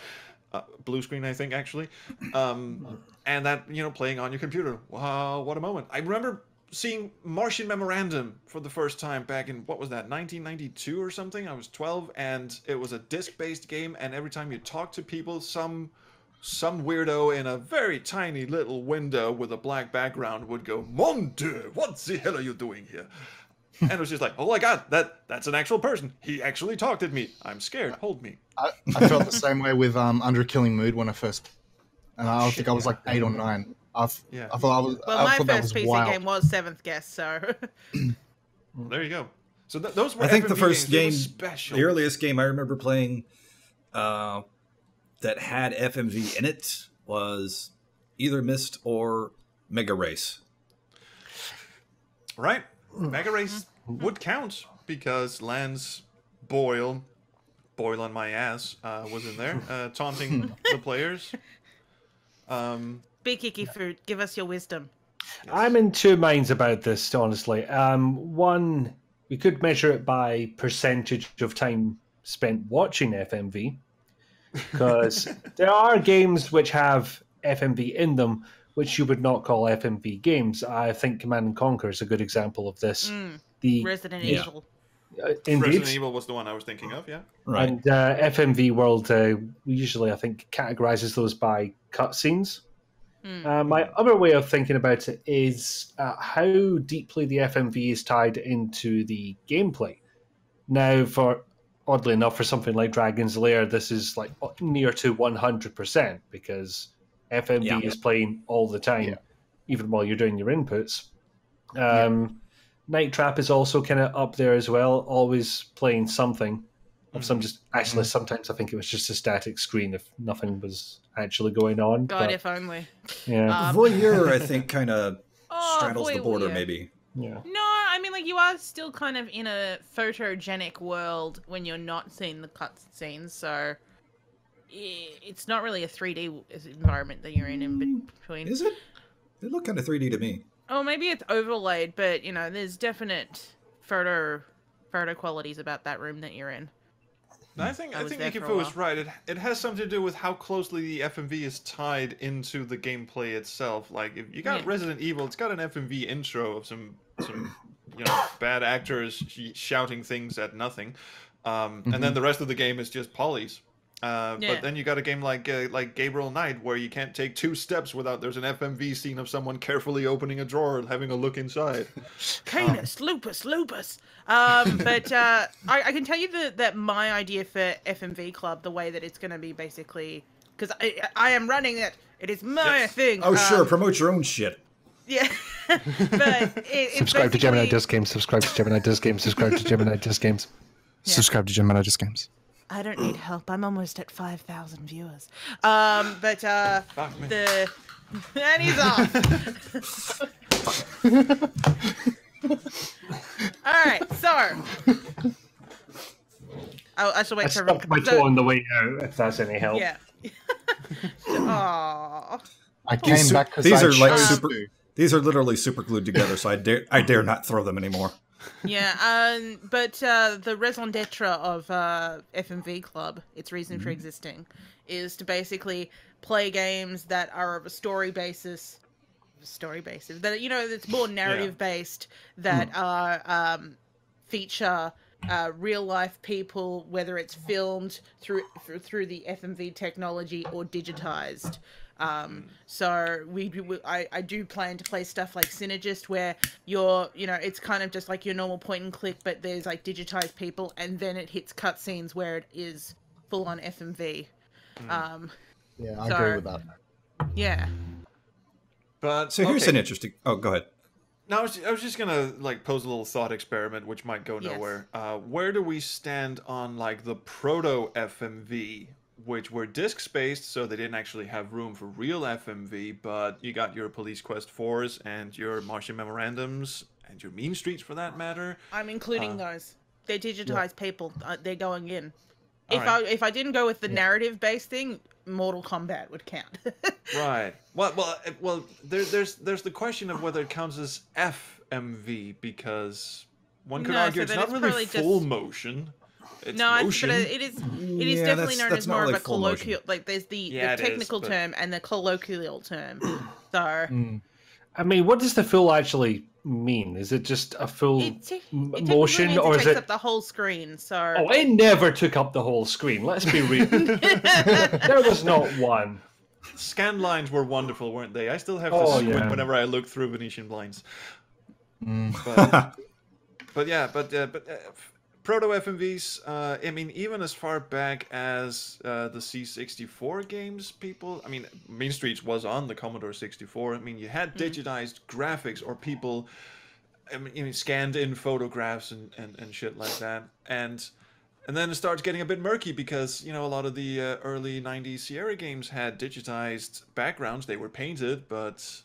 Blue screen, I think, actually. And that, you know, playing on your computer. Wow, what a moment. I remember seeing Martian Memorandum for the first time back in, what was that, 1992 or something? I was 12, and it was a disc-based game, and every time you talk to people, some weirdo in a very tiny little window with a black background would go, "Mon Dieu, what the hell are you doing here?" And it was just like, oh my god, that's an actual person. He actually talked at me. I'm scared. Hold me. I felt the same way with Under a Killing Mood when I first, and I think I was like 8 or 9. I thought my that first was PC wild. game was Seventh Guest, so. There you go. So those were. I think FMV the first games. game, Special. the earliest game I remember playing, that had FMV in it was either Myst or Mega Race. Right, Mega Race would count because Lance Boyle on my ass, was in there taunting the players. Big IkiFoo, give us your wisdom. I'm in two minds about this, honestly. One, we could measure it by percentage of time spent watching FMV, because there are games which have FMV in them, which you would not call FMV games. I think Command & Conquer is a good example of this. The Resident Evil. Indeed. Resident Evil was the one I was thinking of, yeah. Right. And FMV World usually, I think, categorizes those by cutscenes. My other way of thinking about it is how deeply the FMV is tied into the gameplay. Now, oddly enough, for something like Dragon's Lair, this is like near to 100% because FMV is playing all the time, even while you're doing your inputs. Night Trap is also kind of up there as well, always playing something. Of some actually, sometimes I think it was just a static screen if nothing was actually going on. God, if only. Yeah. Voyeur, I think, kind of straddles the border, Voyeur. maybe. Yeah. No, I mean, like, you are still kind of in a photogenic world when you're not seeing the cutscenes, so it's not really a 3D environment that you're in between. Is it? They look kind of 3D to me. Oh, maybe it's overlaid, but, you know, there's definite photo qualities about that room that you're in. I think there for a IkiFoo is while. right. It has something to do with how closely the FMV is tied into the gameplay itself. Like if you got Resident Evil, it's got an FMV intro of some you know, bad actors shouting things at nothing, and then the rest of the game is just polys. But then you got a game like Gabriel Knight where you can't take 2 steps without there's an FMV scene of someone carefully opening a drawer and having a look inside. Canis, lupus. But I can tell you that my idea for FMV Club, the way that it's going to be basically, because I am running it. It is my thing. Oh, sure. Promote your own shit. Yeah. But it's Subscribe to Gemini basically- Disc Games. Subscribe to Gemini Disc Games. Subscribe to Gemini Disc Games. Yeah. Subscribe to Gemini Disc Games. I don't need help. I'm almost at 5,000 viewers. But Fuck me. and he's off. All right, so I should I wait for everyone. stuck my toe on the way out, if that's any help. Yeah. Aww. I came back because These I are like chose super. to. These are literally super glued together, so I dare not throw them anymore. Yeah, but the raison d'etre of FMV Club, its reason for existing, is to basically play games that are of a story basis, that, you know, that's more narrative based, that are feature real life people, whether it's filmed through the FMV technology or digitized. So I do plan to play stuff like Synergist, where it's kind of just like your normal point and click, but there's like digitized people, and then it hits cutscenes where it is full on FMV. Yeah, I agree with that. Yeah. But So here's an interesting. Oh, go ahead. No, I was just gonna like pose a little thought experiment, which might go nowhere. Where do we stand on like the proto FMV, which were disk spaced, so they didn't actually have room for real FMV, but you got your Police Quest 4s and your Martian Memorandums and your Mean Streets for that matter. I'm including those. They're digitized people. They're going in. If I didn't go with the narrative based thing, Mortal Kombat would count. Right. Well. There's the question of whether it counts as FMV, because one could argue it's not really full motion. It's motion. But it is definitely known as more of a colloquial. Like there's the technical term and the colloquial term. So. I mean, what does the full actually mean? Is it just a full motion, or is it takes it up the whole screen? So. Oh, it never took up the whole screen. Let's be real. There was not one. Scan lines were wonderful, weren't they? I still have to squint whenever I look through Venetian blinds. But proto FMVs. I mean, even as far back as the C64 games, people. I mean, Mean Streets was on the Commodore 64. I mean, you had digitized graphics, or people. I mean, scanned in photographs and shit like that, and then it starts getting a bit murky because a lot of the early '90s Sierra games had digitized backgrounds. They were painted, but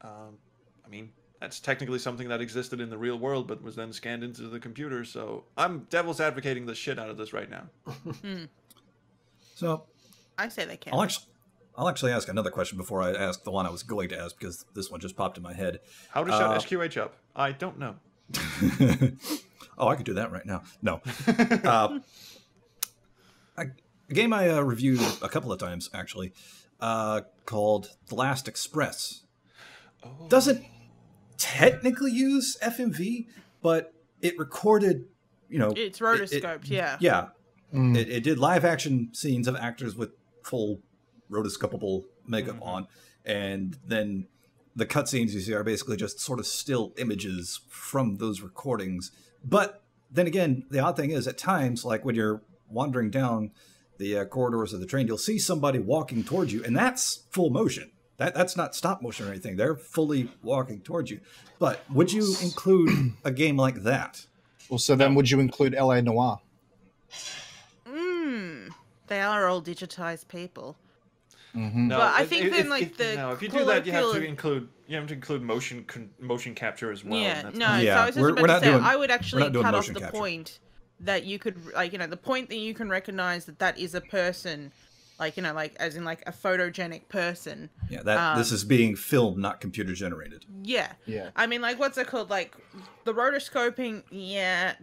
I mean. That's technically something that existed in the real world, but was then scanned into the computer. So I'm devil's advocating the shit out of this right now. So I say they can. I'll actually ask another question before I ask the one I was going to ask, because this one just popped in my head. How to shut SQH up? I don't know. Oh, I could do that right now. No. A game I reviewed a couple of times, actually, called The Last Express. Doesn't technically use FMV, but it recorded, it's rotoscoped, yeah. It did live action scenes of actors with full rotoscopable makeup on, and then the cutscenes you see are basically just sort of still images from those recordings. But then again, the odd thing is, at times, like when you're wandering down the corridors of the train, you'll see somebody walking towards you, and that's full motion. That's not stop motion or anything. They're fully walking towards you. But would you include a game like that? Well, so then would you include LA Noire? They are all digitized people. Mm-hmm. No, but I think if you do that, you have to include motion capture as well. Yeah, so I was just about to say, I would actually cut off the point that you could, the point that you can recognize that is a person. As in a photogenic person. Yeah, this is being filmed, not computer generated. Yeah. I mean, what's it called? The rotoscoping,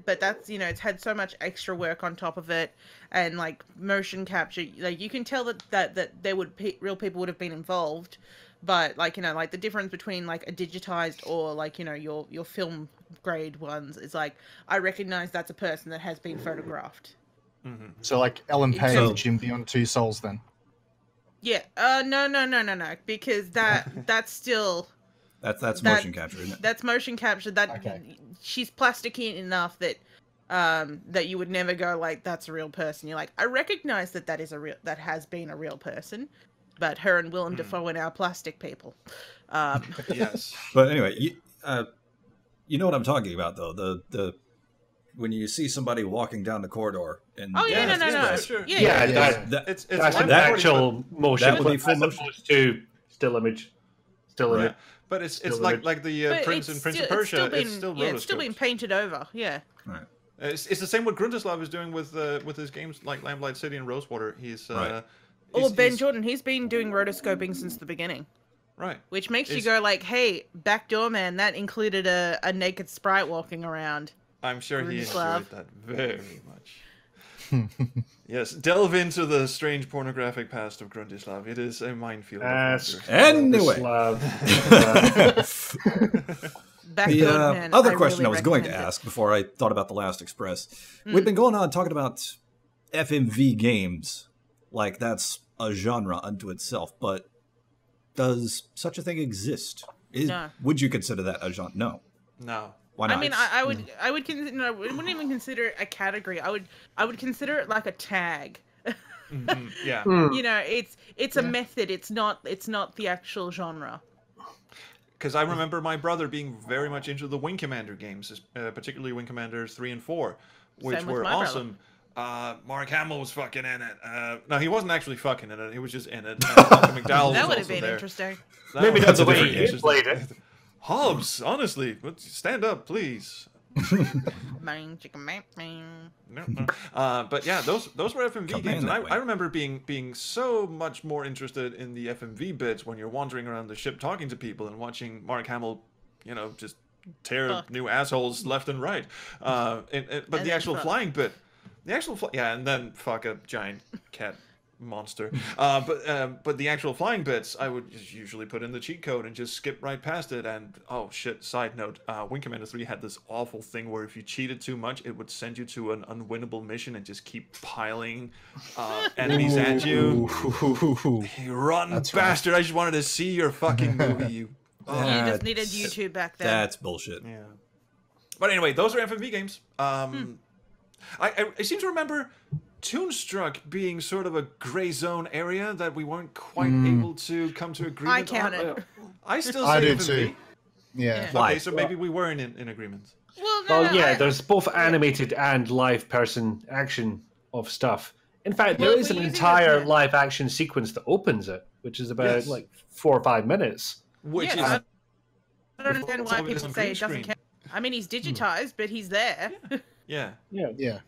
but that's, it's had so much extra work on top of it, and motion capture. You can tell that there would real people would have been involved, but the difference between a digitized or your film grade ones is I recognize that's a person that has been photographed. Mm-hmm. So Ellen Page in Beyond Two Souls, then? Yeah. No. Because that's still. That's motion capture, isn't it? That's motion capture. She's plasticky enough that that you would never go that's a real person. You're I recognize that that has been a real person, but her and Willem Dafoe are now plastic people. Yes. But anyway, you know what I'm talking about, though. The when you see somebody walking down the corridor and no. Sure. That's an actual motion. That would be full motion. Opposed to still image. Right. But it's like the Prince and Prince of Persia. It's still rotoscoped. It's still being painted over. Yeah. Right. It's the same what Grundislav is doing with his games like Lamplight City and Rosewater. He's Ben Jordan. He's been doing rotoscoping since the beginning. Right. Which makes you go hey, Backdoor Man, that included a naked sprite walking around. I'm sure he enjoyed that very much. Yes, delve into the strange pornographic past of Grundislav. It is a minefield. Anyway. The other question I was going to recommend it. ask before I thought about The Last Express. We've been going on talking about FMV games like that's a genre unto itself, but does such a thing exist? No. Would you consider that a genre? No. No. Why not? I mean, I would consider. No, I wouldn't even consider it a category. I would consider it like a tag. Yeah. You know, it's a method. It's not the actual genre. Because I remember my brother being very much into the Wing Commander games, particularly Wing Commanders 3 and 4, which Same with were my brother. awesome. Mark Hamill was fucking in it. No, he wasn't actually fucking in it. He was just in it. Malcolm McDowell That was would have also been there. interesting. Maybe That that's the was way interesting. he played it. Hobbs, honestly, stand up, please. Bang, chicken, bang, bang. No. But yeah, those were FMV Come games, in and that way. I remember being so much more interested in the FMV bits when you're wandering around the ship talking to people and watching Mark Hamill, you know, just tear new assholes left and right. But the actual flying bit, and then fuck a giant cat monster. But the actual flying bits, I would just usually put in the cheat code and just skip right past it. And oh shit, side note, Wing Commander 3 had this awful thing where if you cheated too much, it would send you to an unwinnable mission and just keep piling enemies at you. You rotten bastard! I just wanted to see your fucking movie. You. You just needed YouTube back then. That's bullshit. Yeah. But anyway, those are FMV games. I seem to remember Toonstruck being sort of a gray zone area that we weren't quite able to come to agreement I count on. it. I still I say do FMV. too. Yeah. Why? Okay, so maybe we weren't in agreement. Well, There's both animated and live person action of stuff. In fact, Well, there is we're an using entire the- live action sequence that opens it, which is about Yes. like 4 or 5 minutes. Which Yeah, is I don't understand why Some of it is people on say green it doesn't screen. count. I mean, he's digitized, but he's there. yeah. Yeah.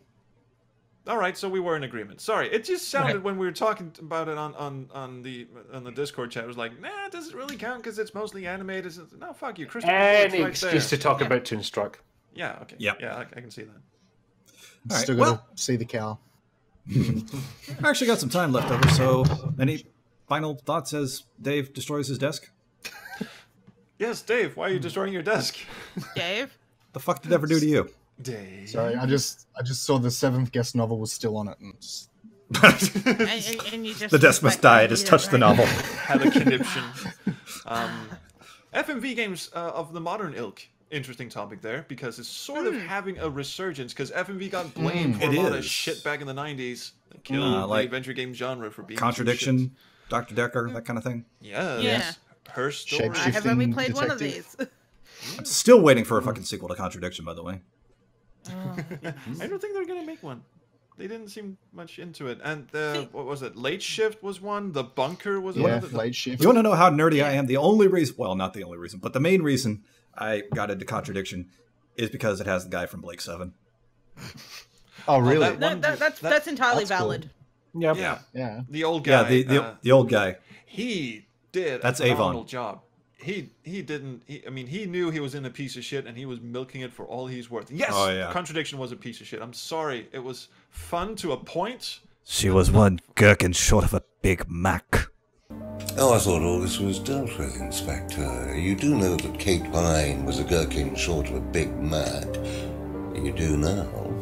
All right, so we were in agreement. Sorry, it just sounded when we were talking about it on the Discord chat. It was like, nah, does it really count because it's mostly animated? No, fuck you, Christopher. Any Lloyd's right excuse there. to talk about Toonstruck. Yeah. Okay. Yep. Yeah, I can see that. All right, Still well- gotta see the cow. I actually got some time left over, so any final thoughts as Dave destroys his desk? Yes, Dave. Why are you destroying your desk? Dave? The fuck did it ever do to you? Dave. Sorry, I just saw the 7th guest novel was still on it, and just And you just The desk must die. It has yeah, touched the right. novel. Had a conniption. FMV games of the modern ilk. Interesting topic there because it's sort of having a resurgence because FMV got blamed for a It lot of is. shit back in the 90s. That killed the like adventure game genre for being Contradiction, Dr. Decker, that kind of thing. Yeah. Yeah. Her story. I have only Shapeshifting played one of detective. these. I'm still waiting for a fucking sequel to Contradiction, by the way. I don't think they're gonna make one. They didn't seem much into it. And what was it? Late Shift was one. The Bunker was one. yeah, of the, late shift. You want to know how nerdy I am? The only reason, well, not the only reason, but the main reason I got into Contradiction is because it has the guy from Blake 7. Oh, really? that No, one- that's entirely that's cool. valid. Yep. Yeah. Yeah. The old guy. Yeah, the old guy. He did That's a phenomenal Avon. job. He knew he was in a piece of shit and he was milking it for all he's worth. Yes, Oh, yeah. Contradiction was a piece of shit. I'm sorry. It was fun to a point. She was one gherkin short of a Big Mac. Oh, I thought all this was dealt with, Inspector. You do know that Kate Pine was a gherkin short of a Big Mac. You do now.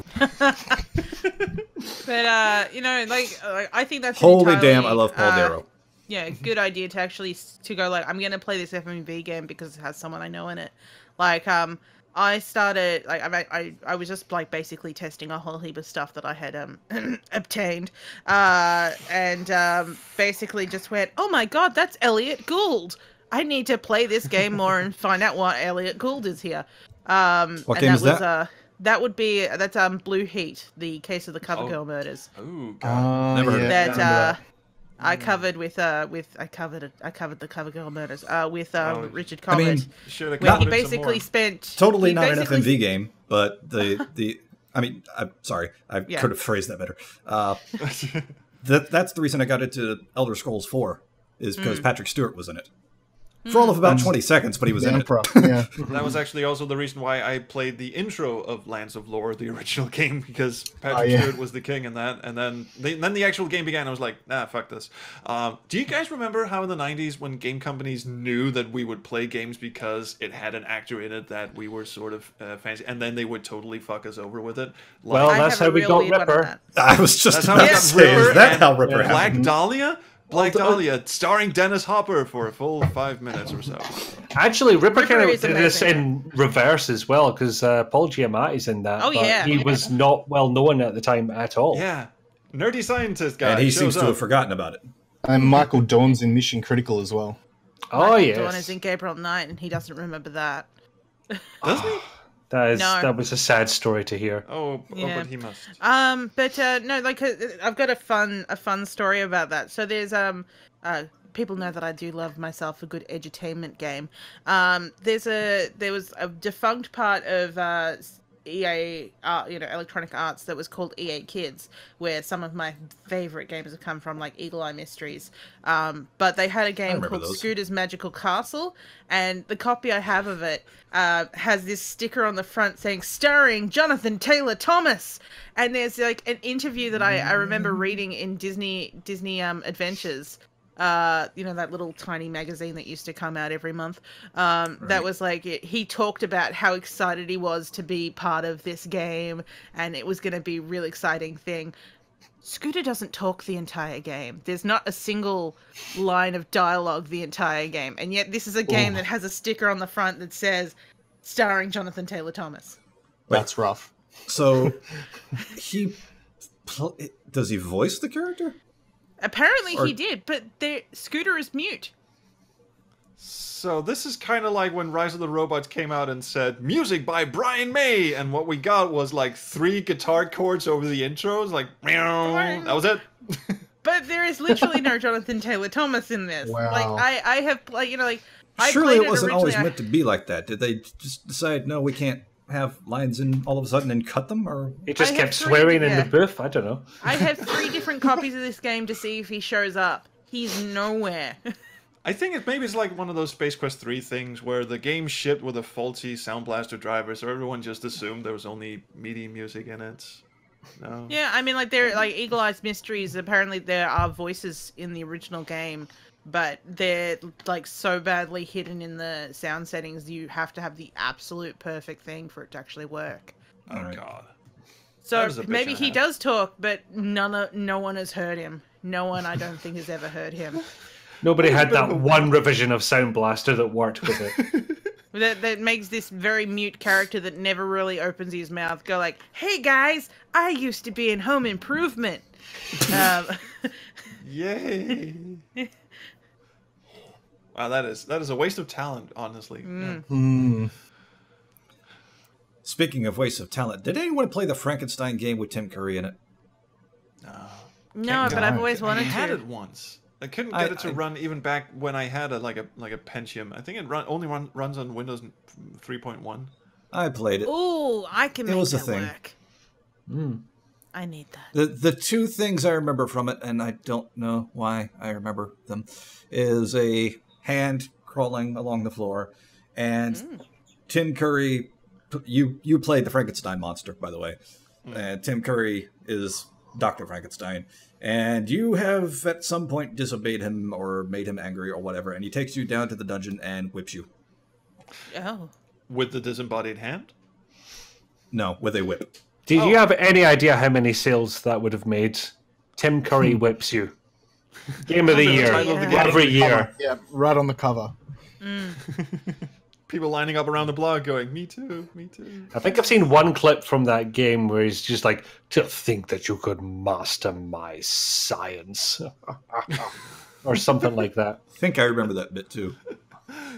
But I think that's an Holy entirely, damn, I love Paul Darrow. Yeah, good idea to actually to go like I'm gonna play this FMV game because it has someone I know in it. Like I started like I was just like basically testing a whole heap of stuff that I had obtained, and basically just went, oh my god, that's Elliot Gould. I need to play this game more and find out why Elliot Gould is here. What game is that? That's Blue Heat, the case of the Covergirl murders. Oh god. Never heard of That it. remember I covered I covered the Covergirl murders with Richard I mean, Comet, Should have where he covered it some basically more. spent Totally he not an basically- FMV game, but I'm sorry, I Yeah. could have phrased that better. That's the reason I got into Elder Scrolls 4, is because Patrick Stewart was in it. For all of about 20 seconds, but he was in it. Yeah. That was actually also the reason why I played the intro of Lands of Lore, the original game, because Patrick Stewart was the king in that, and then the actual game began. I was like, nah, fuck this. Do you guys remember how in the 90s when game companies knew that we would play games because it had an actor in it that we were sort of fancy, and then they would totally fuck us over with it? Well, that's how we got Ripper. I was just about to say, is that how Ripper happened? Black Dahlia? Black Dahlia, starring Dennis Hopper for a full 5 minutes or so. Actually, Ripper kind of did this in reverse as well, because Paul Giamatti's in that. Oh, yeah. He was not well known at the time at all. Yeah. Nerdy scientist guy. And he seems to have forgotten about it. And Michael Dorn's in Mission Critical as well. Oh, yes. Dawn is in Gabriel Knight, and he doesn't remember that. Doesn't he? That was a sad story to hear. But he must. No, like I've got a fun story about that. So there's people know that I do love myself a good edutainment game. There was a defunct part of EA, Electronic Arts that was called EA Kids, where some of my favorite games have come from, like Eagle Eye Mysteries. But they had a game called Scooter's Magical Castle, and the copy I have of it has this sticker on the front saying starring Jonathan Taylor Thomas. And there's like an interview that I remember reading in Disney Adventures. That little tiny magazine that used to come out every month. That was like, he talked about how excited he was to be part of this game, and it was going to be a really exciting thing. Scooter doesn't talk the entire game. There's not a single line of dialogue the entire game, and yet this is a game that has a sticker on the front that says starring Jonathan Taylor Thomas. That's rough. So does he voice the character? Apparently he did, but Scooter is mute. So this is kind of like when Rise of the Robots came out and said, music by Brian May, and what we got was like 3 guitar chords over the intros, like, meow, that was it. But there is literally no Jonathan Taylor Thomas in this. Wow. Like, I have, like, Surely it wasn't always meant to be like that. Did they just decide, no, we can't have lines in all of a sudden and cut them? Or he just kept swearing in the booth? I don't know. I have 3 different copies of this game to see if he shows up. He's nowhere. I think maybe it's like one of those Space Quest 3 things where the game shipped with a faulty Sound Blaster driver, so everyone just assumed there was only MIDI music in it. No. Yeah, I mean, like, they're like Eagle Eye's Mysteries. Apparently, there are voices in the original game, but they're like so badly hidden in the sound settings. You have to have the absolute perfect thing for it to actually work. Oh God. So maybe he does talk, but no one has heard him. No one, I don't think, has ever heard him. Nobody had that one revision of Sound Blaster that worked with it. that makes this very mute character that never really opens his mouth go like, "Hey guys, I used to be in Home Improvement." Yay! Wow, that is a waste of talent, honestly. Yeah. Speaking of waste of talent, did anyone play the Frankenstein game with Tim Curry in it? No, but I've always wanted to. I had it once. I couldn't get it to run even back when I had a Pentium. I think it only runs on Windows 3.1. I played it. Ooh, I can make that work. I need that. The 2 things I remember from it, and I don't know why I remember them, is a hand crawling along the floor, and Tim Curry. You played the Frankenstein monster, by the way. Tim Curry is Dr. Frankenstein, and you have at some point disobeyed him or made him angry or whatever, and he takes you down to the dungeon and whips you. Oh. With the disembodied hand? No, with a whip. Did you have any idea how many sales that would have made? Tim Curry whips you. Game of the year. Every year. Yeah, right on the cover. People lining up around the blog going, me too, me too. I think I've seen one clip from that game where he's just like, to think that you could master my science. Or something like that. I think I remember that bit too.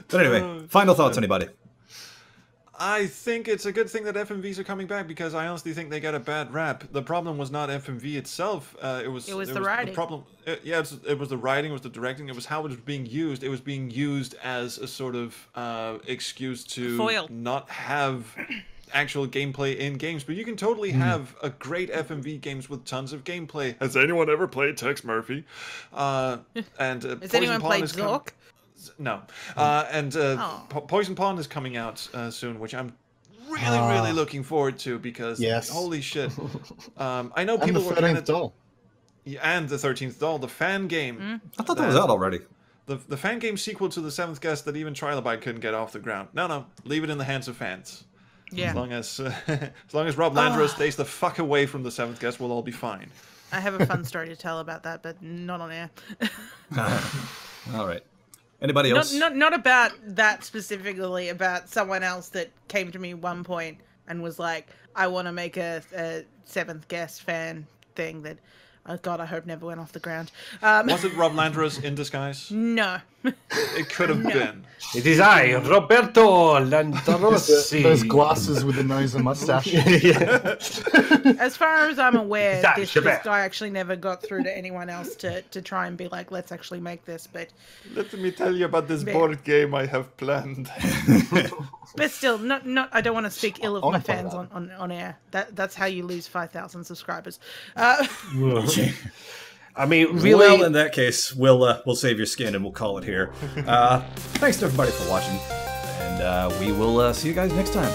But anyway, final thoughts, anybody? I think it's a good thing that FMVs are coming back because I honestly think they get a bad rap. The problem was not FMV itself. It was the writing. The problem, it was the writing, it was the directing, it was how it was being used. It was being used as a sort of excuse to not have actual gameplay in games. But you can totally have a great FMV games with tons of gameplay. Has anyone ever played Tex Murphy? And has anyone played Zork? No. And Poison Pond is coming out soon, which I'm really looking forward to because holy shit. I know people were kind of... doll. Yeah, and the 13th doll, the fan game. I thought that was out already. The fan game sequel to the 7th Guest that even Trilobite couldn't get off the ground. No, leave it in the hands of fans. Yeah. As long as Rob Landro stays the fuck away from the 7th Guest, we'll all be fine. I have a fun story to tell about that, but not on air. All right. Anybody else? Not about that specifically, about someone else that came to me one point and was like, I want to make a 7th Guest fan thing that, oh God, I hope never went off the ground. Was it Rob Landros in disguise? No. It could have been. It is I, Roberto Lantarossi. Those glasses with the nose and mustache. As far as I'm aware, this guy actually never got through to anyone else to try and be like, let's actually make this. But let me tell you about this board game I have planned. But still, not. I don't want to speak ill of my fans on air. That's how you lose 5,000 subscribers. I mean, really. Well, in that case, we'll save your skin and we'll call it here. Thanks to everybody for watching, and we will see you guys next time.